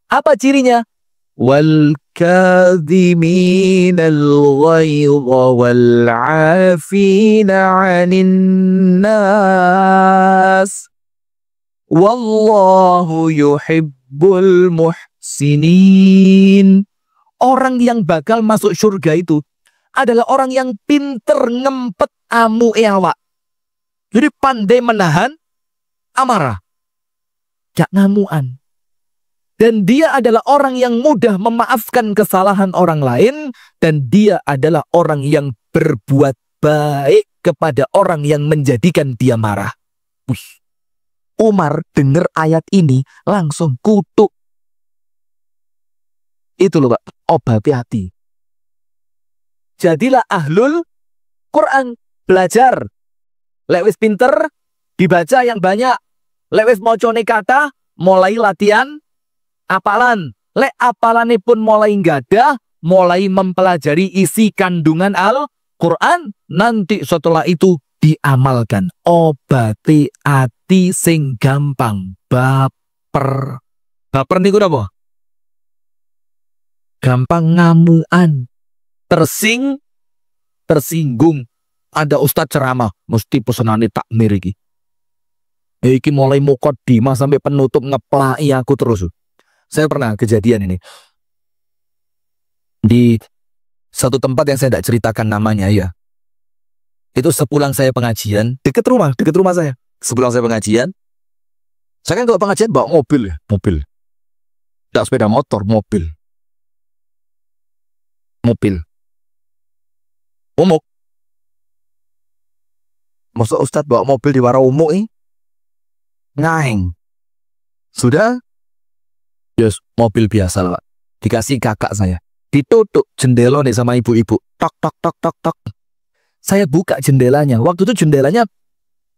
Apa cirinya? Wal kadhiminal ghaidha wal 'afina 'anil nas. Wallahu yuhibbul muhsinin. Orang yang bakal masuk surga itu adalah orang yang pinter ngempet amu awak. Jadi pandai menahan amarah. Gak ngamuan. Dan dia adalah orang yang mudah memaafkan kesalahan orang lain. Dan dia adalah orang yang berbuat baik kepada orang yang menjadikan dia marah. Wih. Umar dengar ayat ini langsung kutuk. Itu loh Pak, obati hati. Jadilah ahlul Quran, belajar. Lek wis pinter, dibaca yang banyak. Lek wis mocone kata, mulai latihan apalan. Lek apalane pun mulai nggadah, mulai mempelajari isi kandungan Quran, nanti setelah itu diamalkan. Obati ati sing gampang baper. Baper niku apa? Gampang ngamuan, tersinggung. Ada ustadz ceramah, mesti pesenane takmir iki. Iki mulai mukaddimah sampai penutup ngeplai aku terus. Saya pernah kejadian ini di satu tempat yang saya tidak ceritakan namanya ya. Itu sepulang saya pengajian dekat rumah saya. Sepulang saya pengajian, saya kan kalau pengajian bawa mobil ya, mobil. Tidak sepeda motor, mobil. Umuk. Masa ustadz bawa mobil di warung umuk ini? Ngaing. Sudah? Yes, mobil biasa lah, Pak. Dikasih kakak saya. Ditutup jendela nih sama ibu-ibu. Tok, tok, tok, tok, tok. Saya buka jendelanya. Waktu itu jendelanya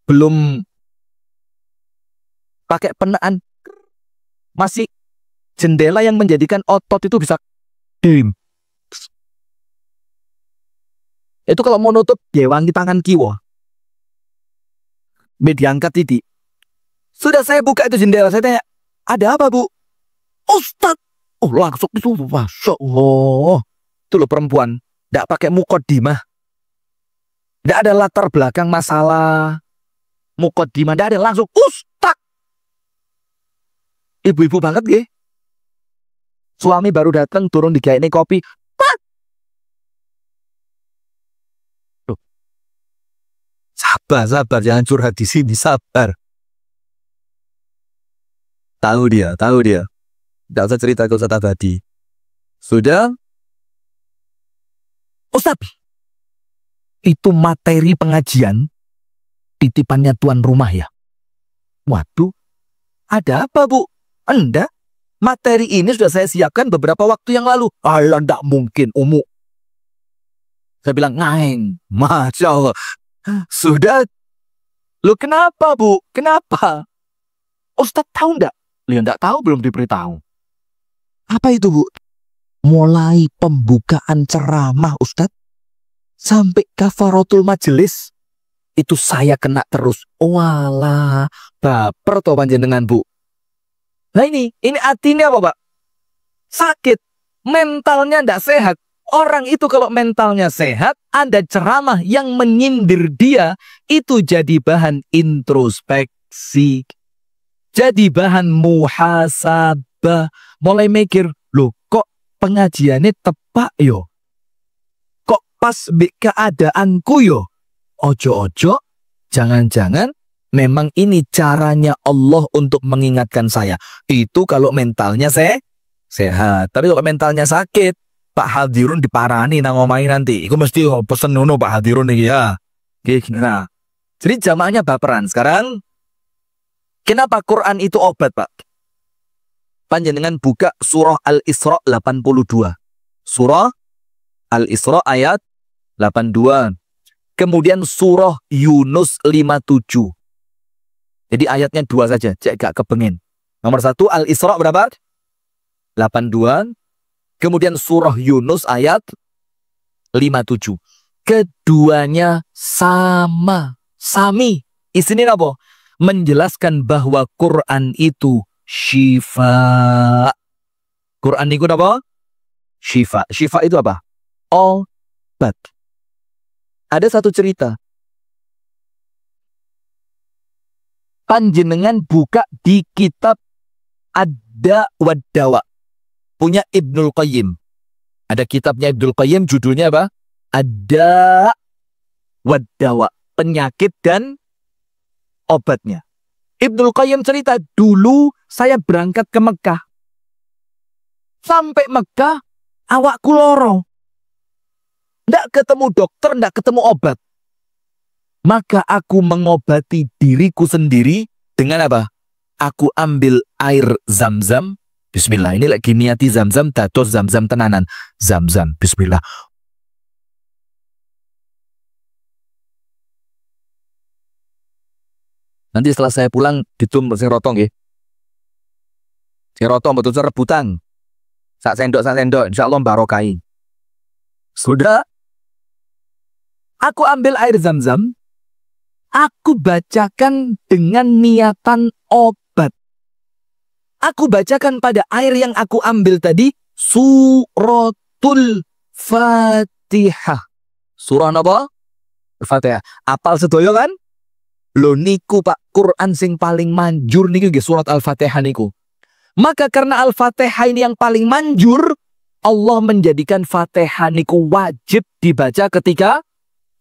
belum pakai penaan. Masih jendela yang menjadikan otot itu bisa dim. Itu kalau mau nutup, wangi tangan kiwa. Diangkat titik. Sudah saya buka itu jendela, saya tanya, ada apa bu? Ustadz. Oh langsung itu, Masya Allah. Itu loh perempuan, tidak pakai mukaddimah. Tidak ada latar belakang masalah mukaddimah, tidak ada, langsung Ustadz. Ibu-ibu banget ya. Suami baru datang, turun digaini kopi. Sabar, jangan curhat di sini, sabar. Tahu dia. Tidak usah cerita ke Ustadz Abadi. Sudah? Ustadz, itu materi pengajian titipannya tuan rumah ya? Waduh, ada apa bu? Anda, materi ini sudah saya siapkan beberapa waktu yang lalu. Alah, tidak mungkin, Umu. Saya bilang, ngaing. Masya Allah. Sudah? Lu kenapa bu? Kenapa? Ustadz tahu enggak? Lu enggak tahu, belum diberitahu. Apa itu bu? Mulai pembukaan ceramah Ustadz sampai kafaratul majelis itu saya kena terus. Walah, baper toh panjenengan bu. Nah ini artinya apa pak? Sakit, mentalnya enggak sehat. Orang itu kalau mentalnya sehat, ada ceramah yang menyindir dia, itu jadi bahan introspeksi. Jadi bahan muhasabah. Mulai mikir, loh kok pengajiannya tepak yo? Kok pas keadaanku yo? Ojo-ojo, jangan-jangan memang ini caranya Allah untuk mengingatkan saya. Itu kalau mentalnya sehat. Tapi kalau mentalnya sakit, Pak Hadirun diparani nang omahe nanti. Iku mesti pesen ngono Pak Hadirun iki ya. Nah, jadi jamaahnya baperan. Sekarang kenapa Quran itu obat, Pak? Panjenengan buka surah Al-Isra 82. Surah Al-Isra ayat 82. Kemudian surah Yunus 57. Jadi ayatnya 2 saja, cek gak kepengin. Nomor 1 Al-Isra berapa? 82. Kemudian surah Yunus ayat 57. Keduanya sami. Isinya apa? Menjelaskan bahwa Quran itu syifa. Quran itu apa? Syifa. Syifa itu apa? Obat. Ada satu cerita. Panjenengan buka di kitab Ad-Da wa Dawa. Punya Ibnul Qayyim. Ada kitabnya Ibnul Qayyim, judulnya apa? Ad-Da wa Dawa. Penyakit dan obatnya. Ibnul Qayyim cerita, dulu saya berangkat ke Mekah. Sampai Mekah, awakku loro. Nggak ketemu dokter, nggak ketemu obat. Maka aku mengobati diriku sendiri dengan apa? Aku ambil air Zam-Zam. Bismillah, ini lagi niati Zam-Zam, dados Zam-Zam tenanan. Zam-Zam, bismillah. Nanti setelah saya pulang, ditum sing rotong nggih. Sing rotong betul rebutan. Sak sendok, insya Allah barokai. Sudah. Aku ambil air zam-zam, aku bacakan dengan niatan obat. Aku bacakan pada air yang aku ambil tadi suratul Fatihah. Surah apa? Fatihah. Apal sedoyo kan? Lo niku Pak, Quran sing paling manjur niku nggih surat Al-Fatihah niku. Maka karena Al-Fatihah ini yang paling manjur, Allah menjadikan Fatihah niku wajib dibaca ketika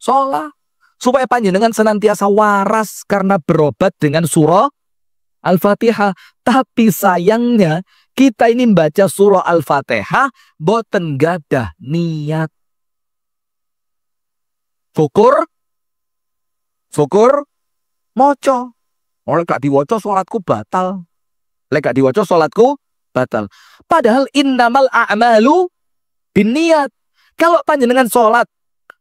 sholat. Supaya panjenengan senantiasa waras karena berobat dengan surah Al-Fatihah. Tapi sayangnya kita ini membaca surah Al-Fatihah boten gadah niat. Syukur moco. Oleh gak diwaca sholatku batal. Lek gak diwaca sholatku batal. Padahal innamal a'malu binniat. Kalau panjenengan sholat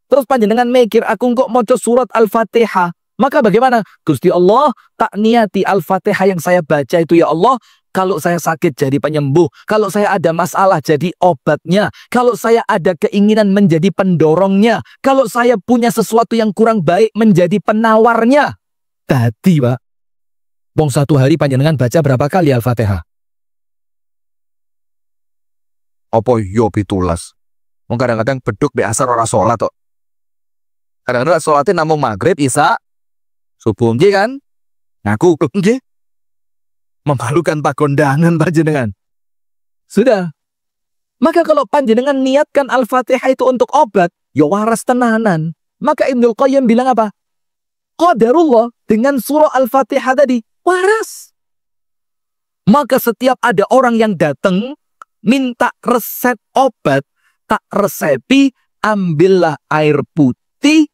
terus panjenengan mikir aku kok maca surat Al-Fatihah, maka bagaimana? Gusti Allah, tak niati Al-Fatihah yang saya baca itu ya Allah, kalau saya sakit jadi penyembuh, kalau saya ada masalah jadi obatnya, kalau saya ada keinginan menjadi pendorongnya, kalau saya punya sesuatu yang kurang baik menjadi penawarnya. Tadi Pak, bong satu hari panjenengan baca berapa kali Al-Fatihah? Apa yo pitulas? Wong kadang-kadang beduk be asar ora salat kok. Kadang-kadang sholatnya namung maghrib, isya, subuh nggih kan? Ngaku nggih. Memalukan pak kondangan panjenengan. Sudah. Maka kalau panjenengan niatkan Al-Fatihah itu untuk obat, ya waras tenanan. Maka Ibnul Qayyim bilang apa? Qadarullah dengan surah Al-Fatihah tadi waras. Maka setiap ada orang yang datang minta resep obat, tak resepi, ambillah air putih,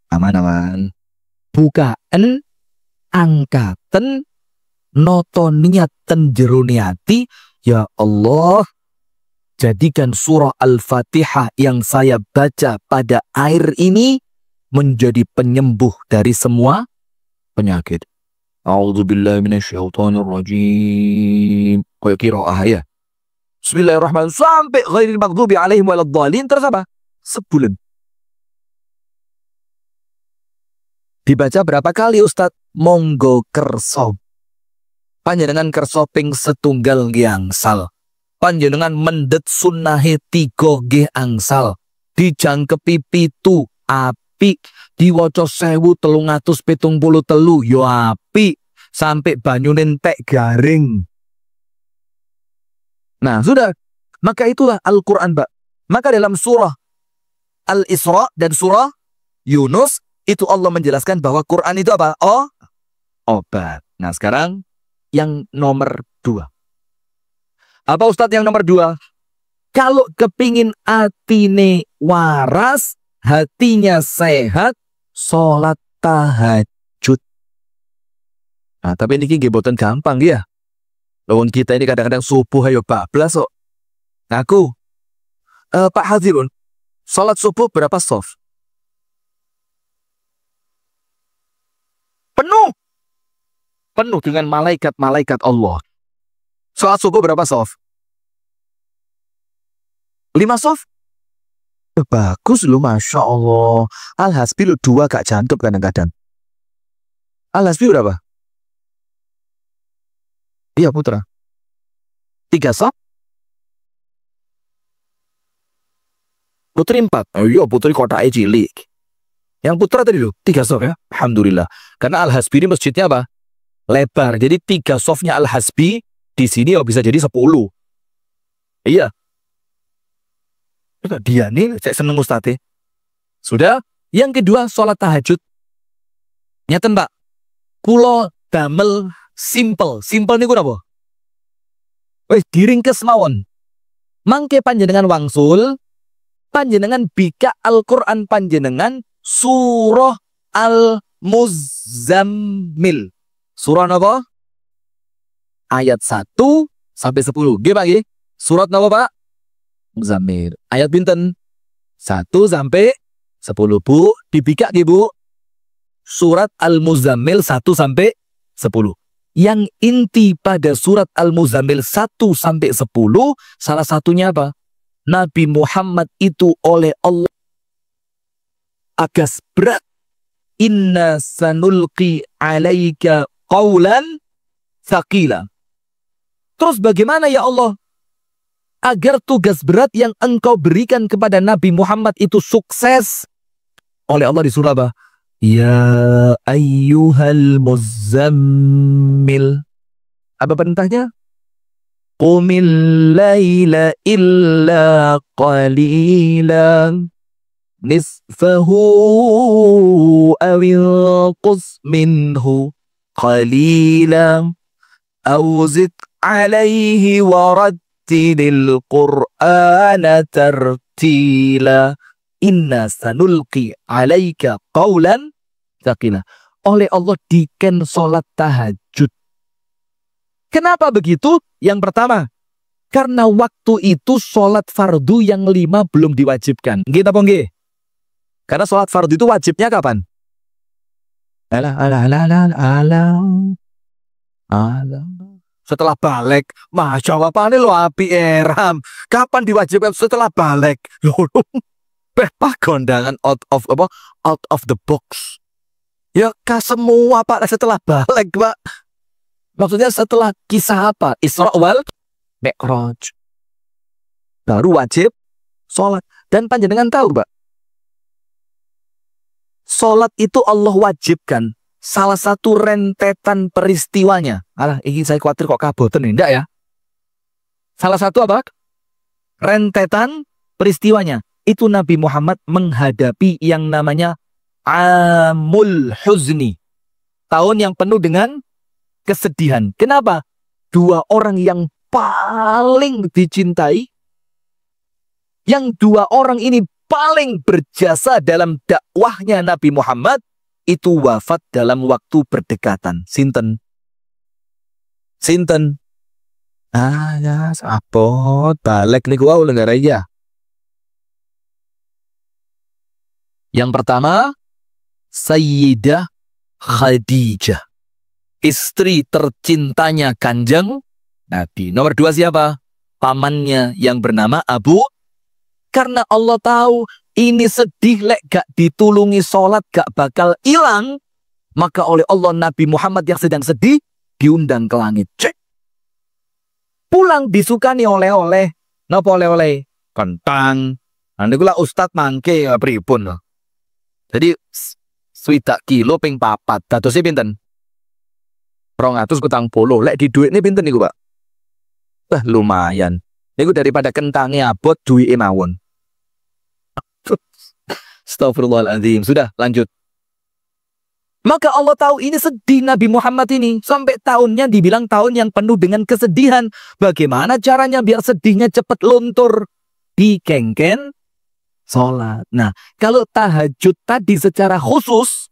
aman-aman, bukaan, angkatan, noto niatan jero niati, ya Allah, jadikan surah Al-Fatihah yang saya baca pada air ini menjadi penyembuh dari semua penyakit. A'udzubillahi minasyaitonirrajim. Kayak qiraah ya. Bismillahirrahmanirrahim sampai ghairil maghdubi alaihim waladdallin, terus apa? Sebulan. Dibaca berapa kali Ustadz? Monggo kerso. Panjenengan kerso ping setunggal nggih angsal. Panjenengan mendet sunnahe 3 nggih angsal. Dijangkepi 7 apik. Diwaca 1373 yo apik. Sampai banyune entek garing. Nah, sudah. Maka itulah Al-Quran, Pak. Maka dalam surah Al-Isra dan surah Yunus, itu Allah menjelaskan bahwa Quran itu apa? Oh, obat. Nah, sekarang yang nomor 2. Apa Ustadz yang nomor 2? Kalau kepingin atine waras, hatinya sehat, sholat tahajud. Nah, tapi ini nggih boten gampang ya. Lawan kita ini kadang-kadang subuh ayo bablas kok. Ngaku. Pak Hadirun, sholat subuh berapa soft? Penuh dengan malaikat-malaikat Allah. Sholat subuh berapa soft? 5 soft? Bagus lu, Masya Allah. Al-Hasbi lu 2 gak jantung kadang-kadang. Al-Hasbi berapa? Iya putra. 3 soft? Putri 4. Oh iya putri kotaknya cilik. Yang putra tadi loh 3 soft ya. Alhamdulillah. Karena Al-Hasbi ini masjidnya apa? Lebar. Jadi 3 softnya Al-Hasbi di sini oh, bisa jadi 10. Iya. Dia nih saya seneng Ustadz. Sudah. Yang kedua sholat tahajud. Nyata Mbak. Kulo damel simple. Simple nih gue apa? Wih diringkes mawon. Mangke panjenengan wangsul. Panjenengan bika Al-Quran panjenengan surah Al-Muzammil. Surah apa? Ayat 1 sampai 10. Nggih Pak nggih. Surat napa Pak? Muzammil. Ayat pinten? 1 sampai 10 Bu. Dibika nggih Bu. Surat Al-Muzammil 1 sampai 10. yang inti pada surat Al-Muzammil 1-10, salah satunya apa? Nabi Muhammad itu oleh Allah agak berat. Inna sanulqi alaika qawlan thaqila. Terus bagaimana ya Allah? Agar tugas berat yang engkau berikan kepada Nabi Muhammad itu sukses. Oleh Allah di surah apa? Ya ayyuhal muzammil. Apa perintahnya? Qumil layla illa qalilan. Nisfahu awinqus minhu qalilan. Awzid alaihi warattilil qur'ana tartila. Inna sanulqi alaika qawlan thaqila. Oleh Allah diken sholat tahajud. Kenapa begitu? Yang pertama, karena waktu itu sholat fardu yang 5 belum diwajibkan. Kita pongge. Karena sholat fardu itu wajibnya kapan? Setelah balik. Masya Allah, apa nih lo api eram. Kapan diwajibkan? Setelah balik. Pak kondangan out of the box. Ya semua Pak setelah balik Pak. Maksudnya setelah kisah apa? Isra wal Mi'raj. Baru wajib sholat. Dan panjenengan tahu Pak, sholat itu Allah wajibkan. Salah satu rentetan peristiwanya. Alah, ini saya khawatir kok kaboten nih. Enggak ya. Salah satu apa? Rentetan peristiwanya. Itu Nabi Muhammad menghadapi yang namanya Amul Huzni. Tahun yang penuh dengan kesedihan. Kenapa? Dua orang yang paling dicintai, yang dua orang ini paling berjasa dalam dakwahnya Nabi Muhammad, itu wafat dalam waktu berdekatan. Sinten? Ya, sapot balik niku wau lenggara ya. Yang pertama, Sayyidah Khadijah, istri tercintanya Kanjeng Nabi. Nomor 2 siapa? Pamannya yang bernama Abu. Karena Allah tahu ini sedih lek gak ditulungi sholat gak bakal hilang, maka oleh Allah Nabi Muhammad yang sedang sedih diundang ke langit. Cek. Pulang disukani oleh-oleh. Napa oleh-oleh? Kentang. Nanti gula Ustadz mangke pripun. Jadi 20 kilo ping 4. Datosnya pinten? 240. Lek di duit ini pinten niku, Pak? Lumayan. Niku daripada kentangnya abot duit mawon. Astagfirullahaladzim. Sudah, lanjut. Maka Allah tahu ini sedih Nabi Muhammad ini. Sampai tahunnya dibilang tahun yang penuh dengan kesedihan. Bagaimana caranya biar sedihnya cepat luntur? Dikengken sholat. Nah, kalau tahajud tadi secara khusus,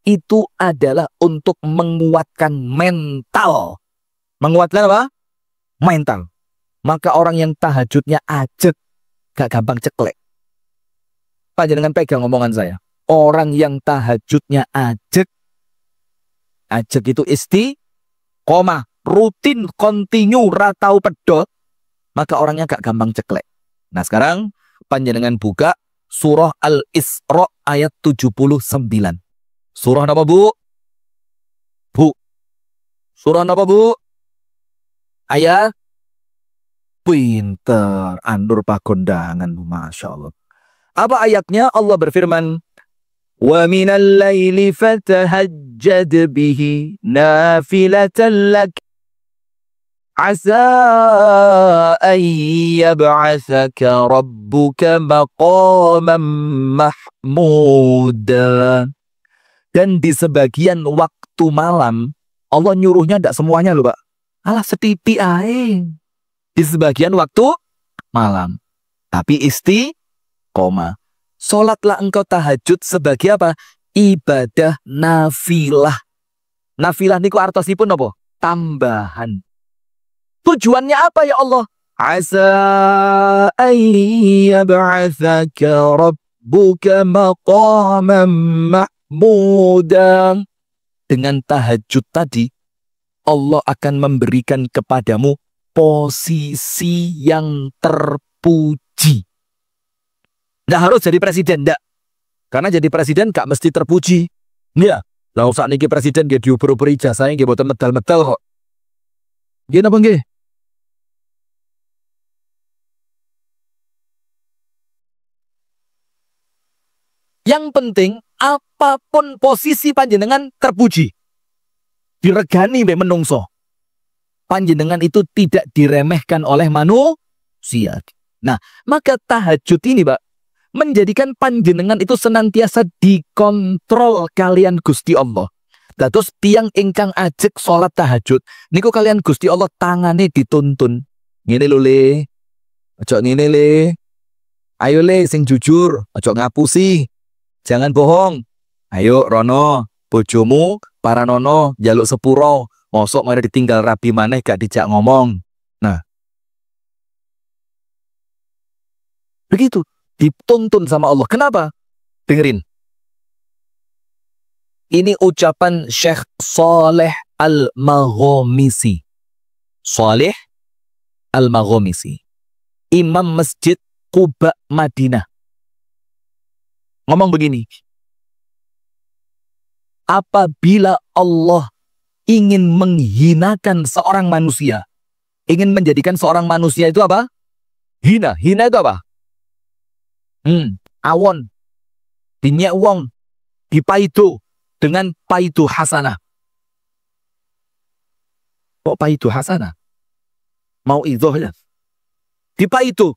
itu adalah untuk menguatkan mental. Menguatkan apa? Mental. Maka orang yang tahajudnya ajek, gak gampang ceklek. Panjenengan pegang omongan saya. Orang yang tahajudnya ajek itu istiqomah, rutin, kontinu, ratau pedot, maka orangnya gak gampang ceklek. Nah sekarang panjenengan buka surah Al-Isra ayat 79. Surah apa Bu? Surah apa Bu? Ayat pinter, andur pakondangan, Masya Allah. Apa ayatnya? Allah berfirman, wa minal laili fatahajjad bihi nafilatan lak asa an yab'athaka rabbuka maqaman mahmuda. Dan di sebagian waktu malam, Allah nyuruhnya tidak semuanya loh Pak. Alah setipi ae. Di sebagian waktu malam. Tapi istiqomah. Sholatlah engkau tahajud sebagai apa? Ibadah nafilah. Nafilah niku artosipun apa? Tambahan. Tujuannya apa ya Allah? Asa ayyab'athaka rabbuka maqaman mahmudan. Dengan tahajud tadi, Allah akan memberikan kepadamu posisi yang terpuji. Nggak harus jadi presiden, nggak. Karena jadi presiden gak mesti terpuji. Iya, lah usah niki presiden nggih diuber-uber ijazahnya nggih boten medal-medal kok. Nggih napa nggih? Yang penting apapun posisi panjenengan terpuji. Diregani mbek menungso. Panjenengan itu tidak diremehkan oleh manusia. Nah, maka tahajud ini, Pak, menjadikan panjenengan itu senantiasa dikontrol kalian Gusti Allah. Terus tiang ingkang ajek sholat tahajud niku kalian Gusti Allah tangane dituntun. Ngene lho le. Ojo ngene le. Ayo le sing jujur, ojo ngapusi. Jangan bohong. Ayo Rono, bojomu Paranono jaluk sepuro. Mosok mari ditinggal rabi maneh gak dijak ngomong. Nah. Begitu. Dituntun sama Allah. Kenapa? Dengerin. Ini ucapan Syekh Saleh Al-Maghomisi. Saleh Al-Maghomisi. Imam Masjid Quba Madinah. Ngomong begini. Apabila Allah ingin menghinakan seorang manusia, ingin menjadikan seorang manusia itu apa? Hina. Hina itu apa? Awon. Dinyak wong. Dipaidu. Dengan paidu hasanah. Kok paidu hasanah? Mau idhoh ya? Dipaidu.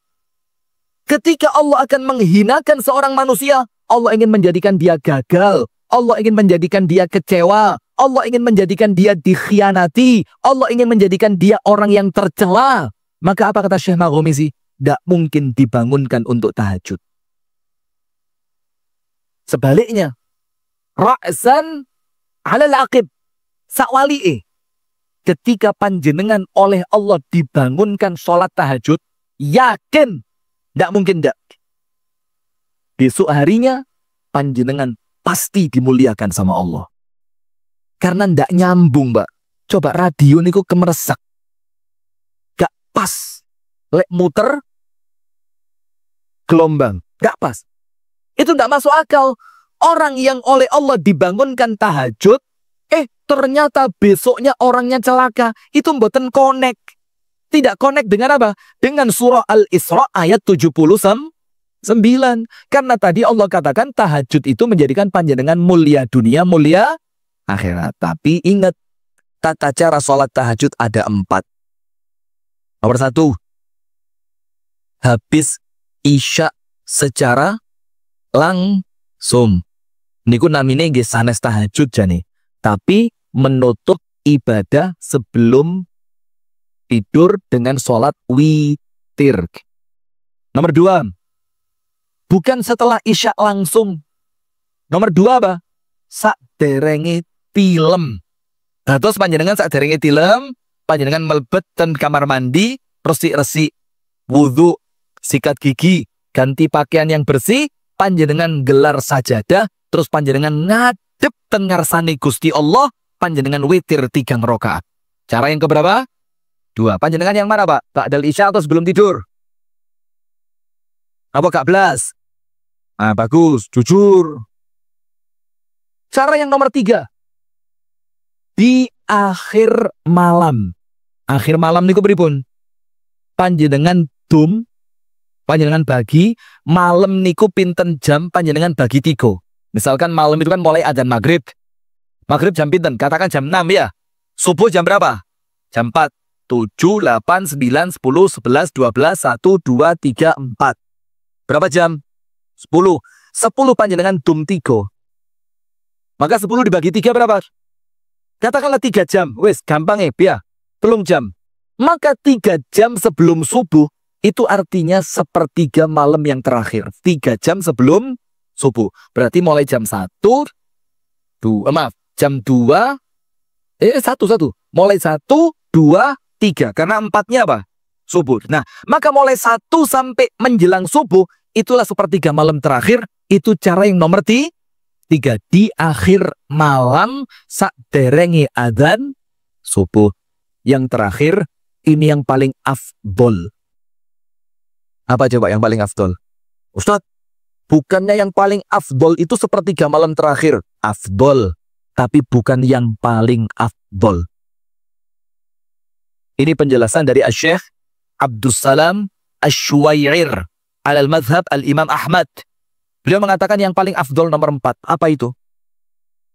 Ketika Allah akan menghinakan seorang manusia, Allah ingin menjadikan dia gagal. Allah ingin menjadikan dia kecewa. Allah ingin menjadikan dia dikhianati. Allah ingin menjadikan dia orang yang tercela. Maka apa kata Syekh Maghomisi? Tidak mungkin dibangunkan untuk tahajud. Sebaliknya, ra'san alal aqib, sakwali'e. Ketika panjenengan oleh Allah dibangunkan sholat tahajud, yakin, tidak mungkin tidak. Besok harinya, panjenengan pasti dimuliakan sama Allah. Karena tidak nyambung, Mbak. Coba radio niku kemeresak. Gak pas. Lek muter, gelombang. Gak pas. Itu tidak masuk akal. Orang yang oleh Allah dibangunkan tahajud, ternyata besoknya orangnya celaka. Itu mboten connect. Tidak connect dengan apa? Dengan surah Al-Isra ayat 79. Karena tadi Allah katakan tahajud itu menjadikan panjenengan mulia dunia, mulia akhirat. Tapi ingat, tata cara sholat tahajud ada 4. Nomor 1, habis isya secara langsung. Niku namine nggih sanes tahajud jane. Tapi menutup ibadah sebelum tidur dengan sholat witir. Nomor 2, bukan setelah isya langsung. Nomor 2 apa? Saderenge tilem. Nah, terus panjenengan saderenge tilem, panjenengan melebet ten kamar mandi, resik-resik, wudhu, sikat gigi, ganti pakaian yang bersih, panjenengan gelar sajadah, terus panjenengan ngadep ten ngarsane Gusti Allah, panjenengan witir 3 rakaat. Cara yang keberapa? 2. Panjenengan yang mana, Pak? Ba'dal isya atau sebelum tidur? Apa gak belas? Ah, bagus, jujur. Cara yang nomor 3. Di akhir malam. Akhir malam niku pripun? Panjenengan panjenengan bagi malam niku pinten jam, panjenengan bagi 3. Misalkan malam itu kan mulai adzan maghrib. Maghrib jam pinten? Katakan jam 6 ya. Subuh jam berapa? Jam 4. 7, 8, 9, 10, 11, 12, 1, 2, 3, 4. Berapa jam? 10. 10 panjenengan 3. Maka 10 dibagi 3 berapa? Katakanlah 3 jam. Wes, gampang ya. 3 jam. Maka 3 jam sebelum subuh, itu artinya 1/3 malam yang terakhir. 3 jam sebelum subuh. Berarti mulai jam 1, jam 2, 1. Mulai 1, 2, 3. Karena 4-nya apa? Subuh. Nah, maka mulai 1 sampai menjelang subuh, itulah 1/3 malam terakhir. Itu cara yang nomor 3. Di akhir malam, saderenge adzan subuh. Yang terakhir, ini yang paling afdol. Apa coba yang paling afdol? Ustadz, bukannya yang paling afdol itu sepertiga malam terakhir. Afdol, tapi bukan yang paling afdol. Ini penjelasan dari Asy-Syaikh Abdussalam Asy-Syuwairir alal madhab al-Imam Ahmad. Beliau mengatakan yang paling afdol nomor 4. Apa itu?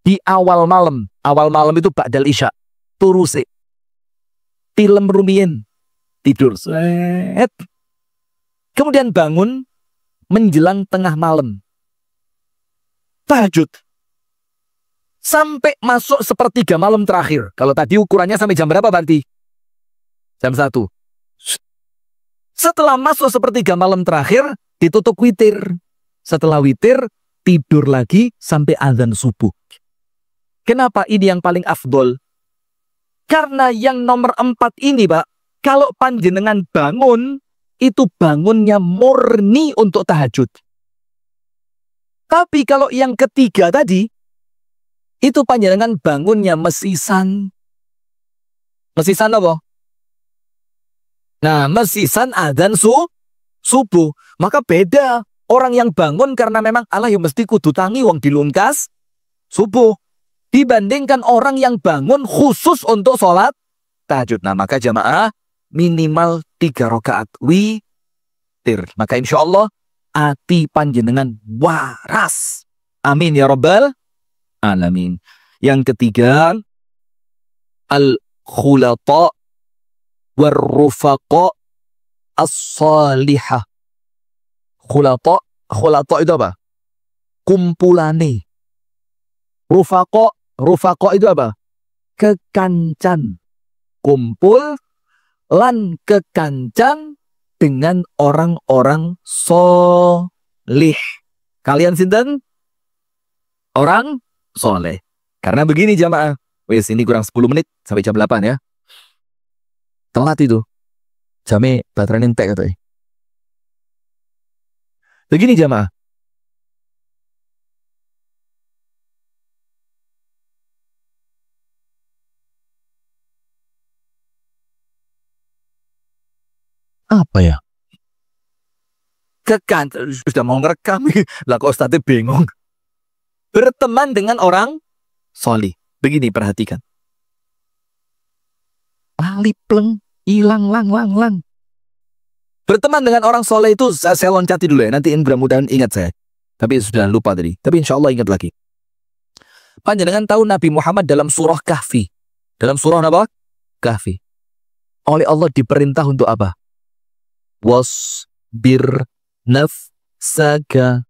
Di awal malam. Awal malam itu ba'dal isya. Turuse. Tilem rumien. Tidur. Set. Kemudian bangun menjelang tengah malam. Tahajud. Sampai masuk sepertiga malam terakhir. Kalau tadi ukurannya sampai jam berapa berarti? Jam 1. Setelah masuk sepertiga malam terakhir, ditutup witir. Setelah witir, tidur lagi sampai azan subuh. Kenapa ini yang paling afdol? Karena yang nomor 4 ini, Pak, kalau panjenengan bangun, itu bangunnya murni untuk tahajud. Tapi kalau yang ketiga tadi, itu panjenengan bangunnya mesisan. Mesisan apa? Nah, mesisan adzan subuh. Maka beda. Orang yang bangun karena memang Allah yang mesti kudu tangi wong dilungkas subuh. Dibandingkan orang yang bangun khusus untuk sholat tahajud. Nah, maka jamaah minimal 3 rakaat witir. Maka insya Allah ati panjenengan waras. Amin ya rabbal alamin. Yang ketiga, al-khulata war-rufaqa as-salihah. Khulata itu apa? Kumpulane. Rufaqa itu apa? Kekancan. Kumpul lan kekancan dengan orang-orang solih. Kalian sinten? Orang soleh. Karena begini jamaah. Wes ini kurang 10 menit sampai jam 8 ya. Telat itu. Jamnya baterai entek katanya. Begini jamaah. Apa ya? Sudah mau ngerekam. Lah kok Ustadznya bingung. Berteman dengan orang solih. Begini perhatikan. Lali pleng. Hilang lang. Berteman dengan orang soleh itu saya loncati dulu ya. Nanti mudah-mudahan ingat saya. Tapi sudah lupa tadi. Tapi insya Allah ingat lagi. Panjenengan tahu Nabi Muhammad dalam surah Kahfi. Dalam surah apa? Kahfi. Oleh Allah diperintah untuk apa? Wasbir nafsaka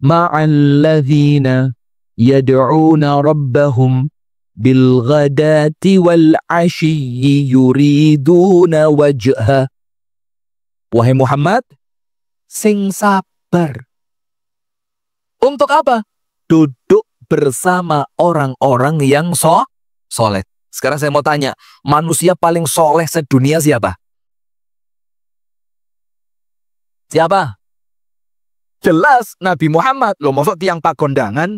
ma'alladzina yad'una rabbahum bilghadati wal ashiyyi yuriduna wajha. Wahai Muhammad, sing sabar. Untuk apa? Duduk bersama orang-orang yang soleh. Sekarang saya mau tanya, manusia paling soleh sedunia siapa? Siapa? Jelas Nabi Muhammad. Loh, maksud tiang pakondangan?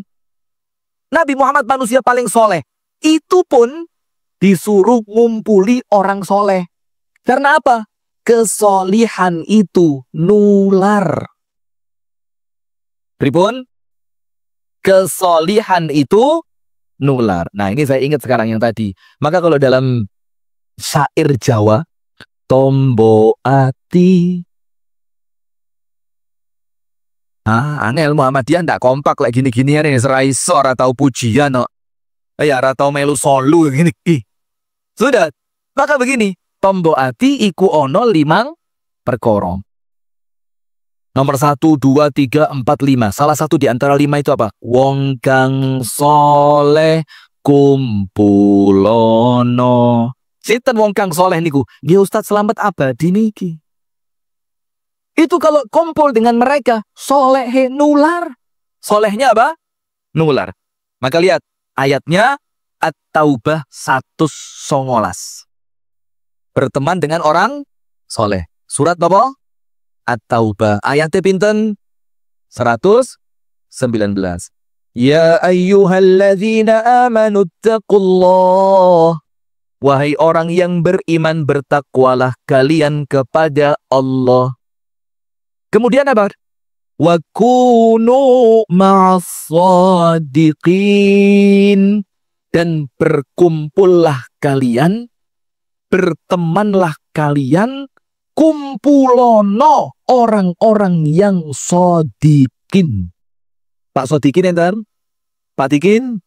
Nabi Muhammad manusia paling soleh. Itu pun disuruh ngumpuli orang soleh. Karena apa? Kesolihan itu nular. Pripun? Kesolihan itu nular. Nah, ini saya ingat sekarang yang tadi. Maka kalau dalam syair Jawa, tombo ati. Angel Muhammadiyah ndak kompak lek gini-ginian ini seraiso ora tau pujian no. Ya ora tau melu solu gini. Sudah. Maka begini, tombo ati iku ono 5 perkara. Nomor 1, 2, 3, 4, 5. Salah satu di antara 5 itu apa? Wong kang soleh kumpulono. Sinten wong kang soleh niku? Nggih Ustaz Slamet Abadi niki. Itu kalau kumpul dengan mereka, soleh nular. Solehnya apa? Nular. Maka lihat ayatnya At-Taubah 119. Berteman dengan orang soleh. Surat apa? At-Taubah. Ayatnya pinten? 119. Ya ayyuhalladzina amanu taqullah Wahai orang yang beriman, bertakwalah kalian kepada Allah. Kemudian apa? Wa kunu ma'as-shadiqin. Dan berkumpullah kalian, bertemanlah kalian, kumpulono orang-orang yang shadiqin. Pak Shadiqin enter? Pak Tikin?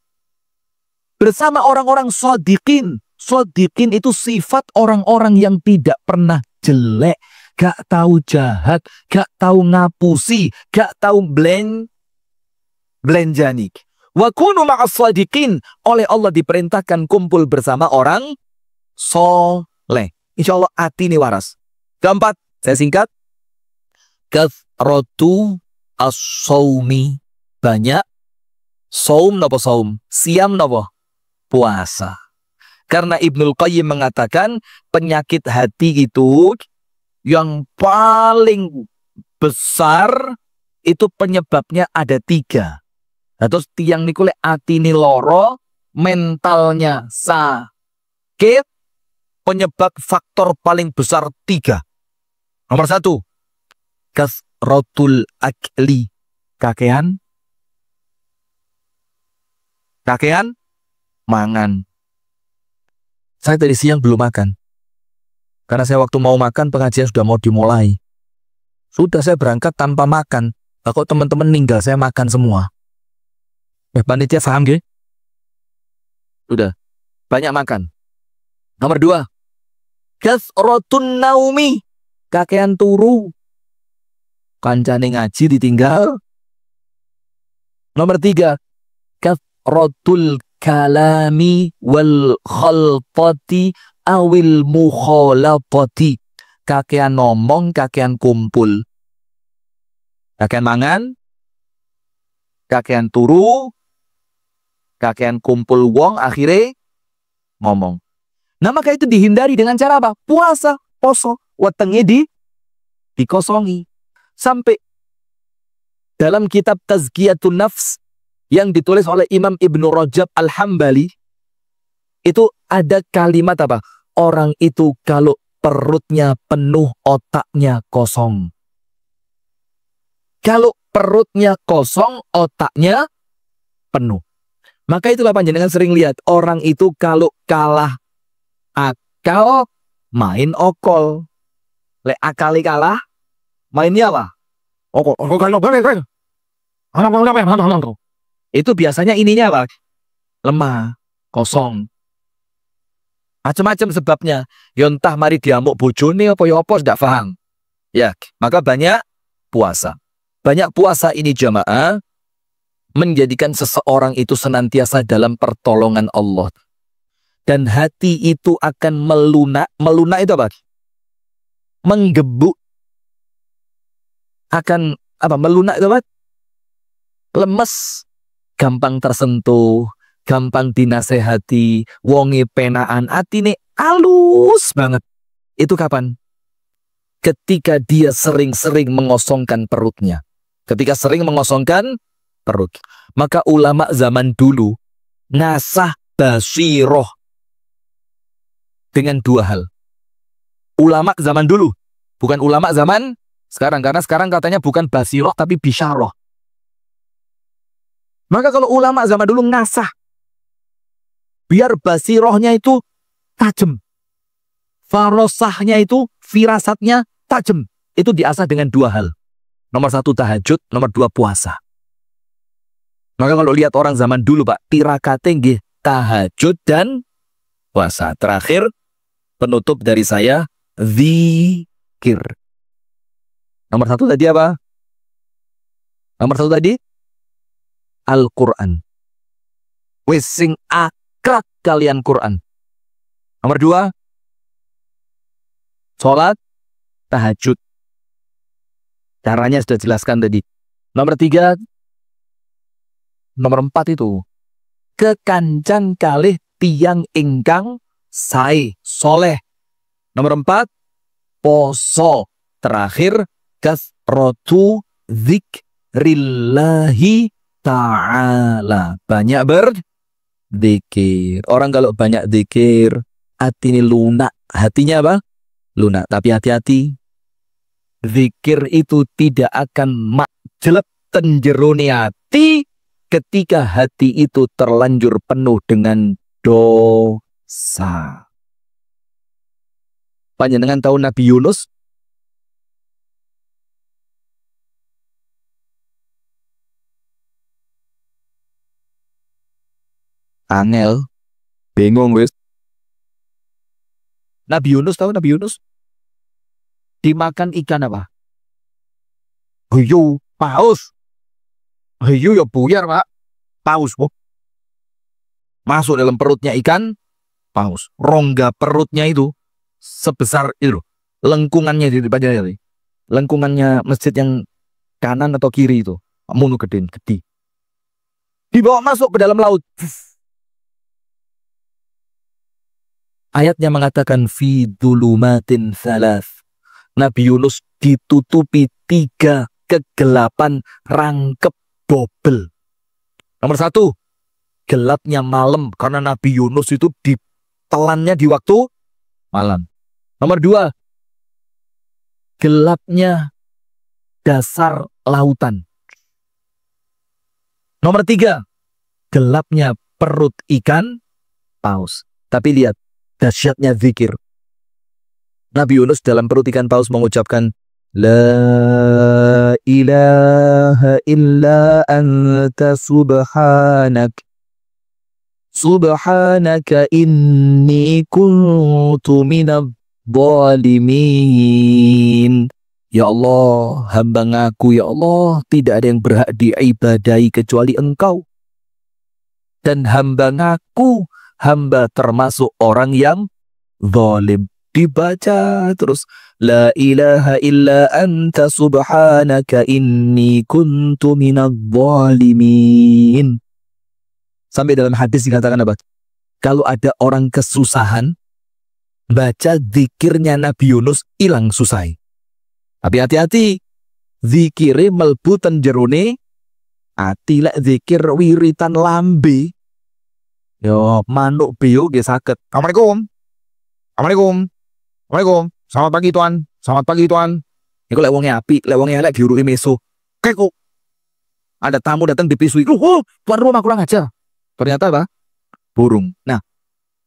Bersama orang-orang shadiqin. Shadiqin itu sifat orang-orang yang tidak pernah jelek, gak tahu jahat, gak tahu ngapusi, gak tahu belenjanik. Wa kunu ma'as shadiqin. Oleh Allah diperintahkan kumpul bersama orang soleh. Insya Allah hati ini waras. Keempat, saya singkat. Kathratu as-sawmi. Banyak. Saum napa saum? Siam napa? Puasa. Karena Ibnul Qayyim mengatakan penyakit hati itu yang paling besar itu penyebabnya ada 3. Terus tiang niku lek atine loro, mentalnya sakit, penyebab faktor paling besar 3. Nomor 1, kasratul akli, kakean mangan. Saya tadi siang belum makan. Karena saya waktu mau makan pengajian sudah mau dimulai. Sudah saya berangkat tanpa makan. Kok teman-teman ninggal saya makan semua. Panitia paham gak? Udah, banyak makan. Nomor 2, kasratun naumi, kakean turu. Kancane ngaji ditinggal. Nomor 3, kasratul kalami wal khalqati awil mukhalafati, kakean ngomong, kakean kumpul. Kakean mangan, kakean turu, kakean kumpul wong, akhirnya ngomong. Nah maka itu dihindari dengan cara apa? Puasa, poso, wetenge dikosongi. Sampai dalam kitab Tazkiyatun Nafs yang ditulis oleh Imam Ibnu Rajab Al-Hambali, itu ada kalimat apa? Orang itu kalau perutnya penuh, otaknya kosong. Kalau perutnya kosong, otaknya penuh. Maka itulah panjenengan sering lihat orang itu kalau kalah akal, main okol. Lek akali kalah, mainnya apa? Okol. Itu biasanya ininya apa? Lemah, kosong. Macam-macam sebabnya. Ya entah mari diamuk bojone apa ya apa ndak paham. Ya, maka banyak puasa. Banyak puasa ini jamaah menjadikan seseorang itu senantiasa dalam pertolongan Allah. Dan hati itu akan melunak. Melunak itu apa? Menggebuk. Akan apa? Melunak itu apa? Lemes. Gampang tersentuh. Gampang dinasehati. Wonge penaan. Atine halus banget. Itu kapan? Ketika dia sering-sering mengosongkan perutnya. Ketika sering mengosongkan perut. Maka ulama zaman dulu ngasah basiroh dengan 2 hal. Ulama zaman dulu, bukan ulama zaman sekarang. Karena sekarang katanya bukan basiroh tapi bisyarah. Maka kalau ulama zaman dulu ngasah, biar basirohnya itu tajam. Farosahnya itu, firasatnya tajam. Itu diasah dengan 2 hal. Nomor 1 tahajud, nomor 2 puasa. Maka kalau lihat orang zaman dulu Pak, tirakate nggih tahajud dan puasa. Terakhir penutup dari saya, zikir. Nomor 1 tadi apa? Nomor 1 tadi Al-Quran. Wis sing akrab kalian Quran. Nomor 2 sholat tahajud. Caranya sudah jelaskan tadi. Nomor 3, nomor 4 itu kekancan kalih tiang ingkang sae soleh. Nomor 4 poso. Terakhir kasrotu zikrillahi ta'ala. Banyak berzikir. Orang kalau banyak zikir, Hati ini lunak. Hatinya apa? Lunak. Tapi hati-hati. Zikir itu tidak akan makjelep tenjerone hati ketika hati itu terlanjur penuh dengan dosa. Panjenengan tahu Nabi Yunus? Angel, bingung wis. Nabi Yunus tahu Nabi Yunus? Dimakan ikan apa? Hiu, paus. Hiu ya buyar, Pak. Paus, Bu. Masuk dalam perutnya ikan paus. Rongga perutnya itu sebesar itu. Lengkungannya di depannya tadi. Lengkungannya masjid yang kanan atau kiri itu. Munu gede. Dibawa masuk ke dalam laut. Ayatnya mengatakan fi dulumatin tsalas. Nabi Yunus ditutupi 3 kegelapan rangkep double. Nomor 1, gelapnya malam karena Nabi Yunus itu ditelannya di waktu malam. Nomor 2, gelapnya dasar lautan. Nomor 3, gelapnya perut ikan paus. Tapi lihat dahsyatnya zikir. Nabi Yunus dalam perut ikan paus mengucapkan La ilaha illa anta subhanaka inni kuntu minadh dhalimin. Ya Allah, hamba ngaku ya Allah, tidak ada yang berhak diibadahi kecuali Engkau. Dan hamba ngaku, hamba termasuk orang yang zalim. Dibaca terus La ilaha illa anta subhanaka inni kuntu minadh dhalimin. Sampai dalam hadis dikatakan apa? Kalau ada orang kesusahan, baca zikirnya Nabi Yunus, hilang susah. Tapi hati-hati, zikire melbu tenjerone ati, lek zikir wiritan lambe yo manuk beo nggih saged. Assalamualaikum. Assalamualaikum. Assalamualaikum. Selamat pagi Tuan. Selamat pagi Tuan. Iku lek wonge apik, lek wonge elek diuruki meso. Kek ada tamu datang dipisui. Tuan rumah kurang aja. Ternyata apa? Burung. Nah,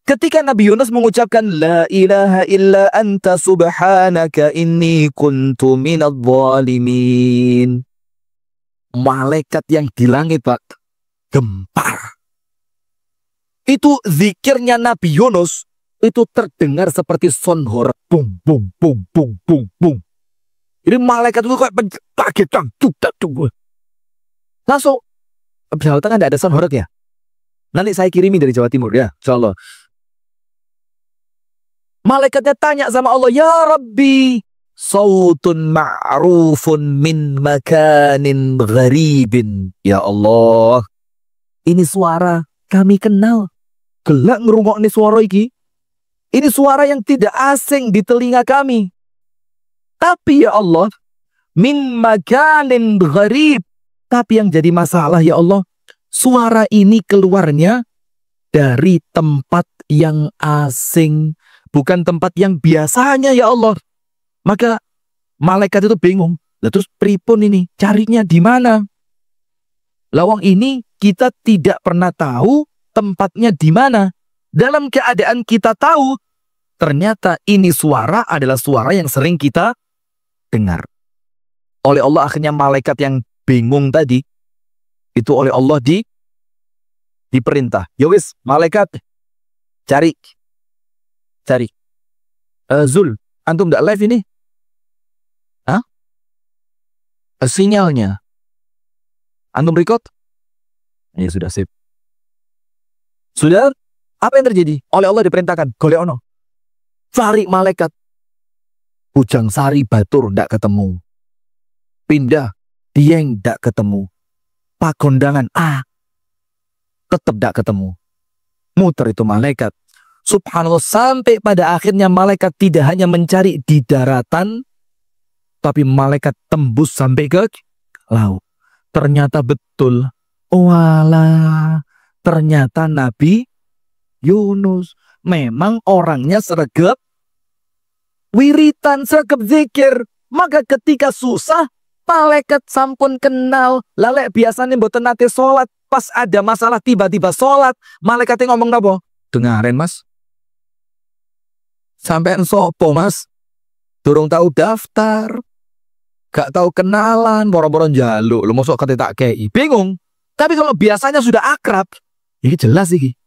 ketika Nabi Yunus mengucapkan La ilaha illa anta subhanaka inni kuntu minadh dhalimin. Malaikat yang di langit, Pak, gempar. Itu zikirnya Nabi Yunus itu terdengar seperti sonhor, bung bung bung bung bung bung. Ini malaikat itu kayak kaget, langsung Jawa Tengah tidak ada sonhornya. Nanti saya kirimi dari Jawa Timur ya, insyaallah. Malaikatnya tanya sama Allah, ya Rabbi, sautun ma'rufun min makanin gharibin. Ya Allah, ini suara kami kenal. Gelak ngrungokne suara iki. Ini suara yang tidak asing di telinga kami. Tapi ya Allah, min makanin gharib. Tapi yang jadi masalah ya Allah, suara ini keluarnya dari tempat yang asing, bukan tempat yang biasanya ya Allah. Maka malaikat itu bingung. Lah terus pripun ini? Carinya di mana? Lawang ini kita tidak pernah tahu tempatnya di mana. Dalam keadaan kita tahu, ternyata ini suara adalah suara yang sering kita dengar. Oleh Allah akhirnya malaikat yang bingung tadi, itu oleh Allah diperintah. Ya wis, malaikat, cari. Zul, antum nggak live ini? Hah? Sinyalnya. Antum record? Ya sudah, sip. Sudah? Apa yang terjadi? Oleh Allah diperintahkan, golek ono. Cari malaikat. Bujang Sari Batur ndak ketemu. Pindah Dieng ndak ketemu. Pagondangan tetap ndak ketemu. Muter itu malaikat. Subhanallah, sampai pada akhirnya malaikat tidak hanya mencari di daratan, tapi malaikat tembus sampai ke laut. Ternyata betul. Walah, ternyata Nabi Yunus. memang orangnya sregep wiritan, sregep zikir. Maka ketika susah, malaikat sampun kenal. Lalek biasanya mboten nate sholat, pas ada masalah tiba-tiba sholat, malaikatnya ngomong apa? Dengarin mas, sampean sopo mas? Durung tahu daftar, gak tahu kenalan, boro-boro njaluk, lu mosok kate tak kei, bingung. Tapi kalau biasanya sudah akrab, ini jelas iki.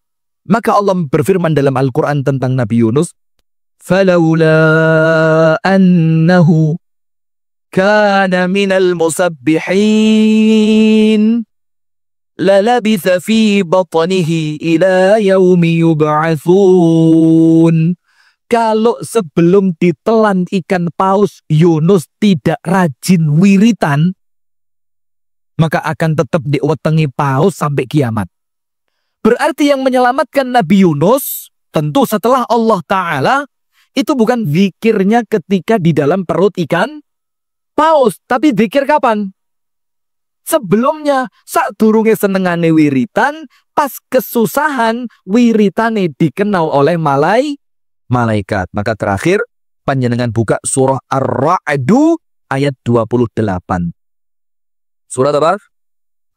Maka Allah berfirman dalam Al-Quran tentang Nabi Yunus, "Falawla annahu kana minal musabbihin lalabitha fi batnihi ila yaumi yub'atsun." Kalau sebelum ditelan ikan paus Yunus tidak rajin wiritan, maka akan tetap diwetengi paus sampai kiamat. Berarti yang menyelamatkan Nabi Yunus tentu setelah Allah Ta'ala itu bukan zikirnya ketika di dalam perut ikan paus, tapi zikir kapan? Sebelumnya, sak durunge senengane wiritan, pas kesusahan wiritane dikenal oleh malaikat. Maka terakhir panjenengan buka surah Ar-Ra'du ayat 28. Surah apa?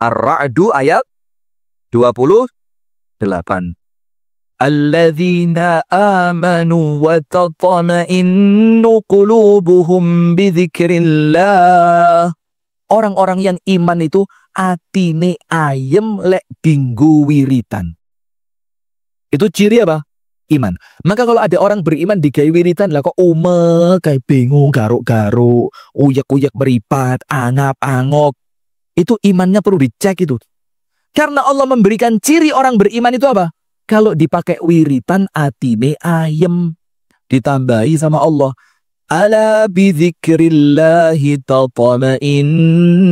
Ar-Ra'du ayat 28. Alladzina amanu wa tatma'innu qulubuhum bidzikrillah. Orang-orang yang iman itu atine ayem lek dinggo wiritan. Itu ciri apa? Iman. Maka kalau ada orang beriman digawe wiritan lah kok kayak bingung, garuk-garuk, uyak-uyak meripat, angap-angok. Itu imannya perlu dicek itu. Karena Allah memberikan ciri orang beriman itu apa? Kalau dipakai wiritan atine ayem. Ditambahi sama Allah, ala bidzikrillahi tatma'innul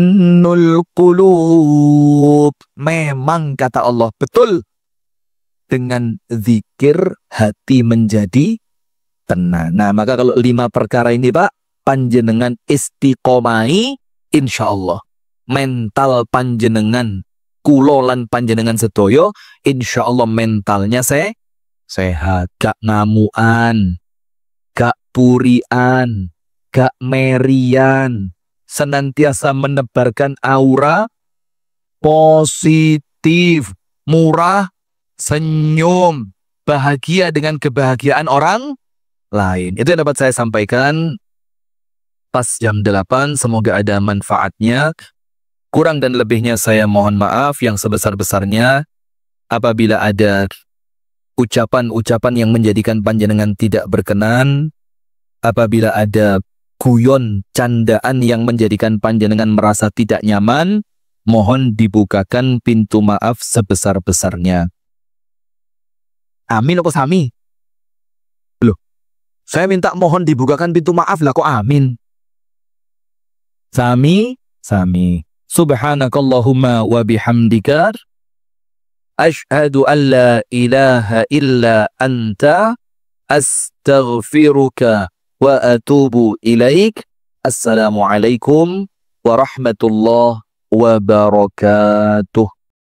qulub. Memang kata Allah, betul. Dengan zikir hati menjadi tenang. Nah, maka kalau 5 perkara ini Pak, panjenengan istiqomai, insya Allah. Mental panjenengan, kulolan panjenengan sedoyo, insya Allah mentalnya sehat. Gak ngamuan, gak purian, gak merian. Senantiasa menebarkan aura positif, murah, senyum, bahagia dengan kebahagiaan orang lain. Itu yang dapat saya sampaikan pas jam 8. Semoga ada manfaatnya. Kurang dan lebihnya saya mohon maaf yang sebesar-besarnya. Apabila ada ucapan-ucapan yang menjadikan panjenengan tidak berkenan, apabila ada guyon, candaan yang menjadikan panjenengan merasa tidak nyaman, mohon dibukakan pintu maaf sebesar-besarnya. Amin apa sami? Loh, saya minta mohon dibukakan pintu maaf lah kok amin? Sami. Subhanakallahumma wa bihamdika asyhadu an la ilaha illa anta astaghfiruka wa atubu ilaik. Assalamualaikum warahmatullahi wabarakatuh.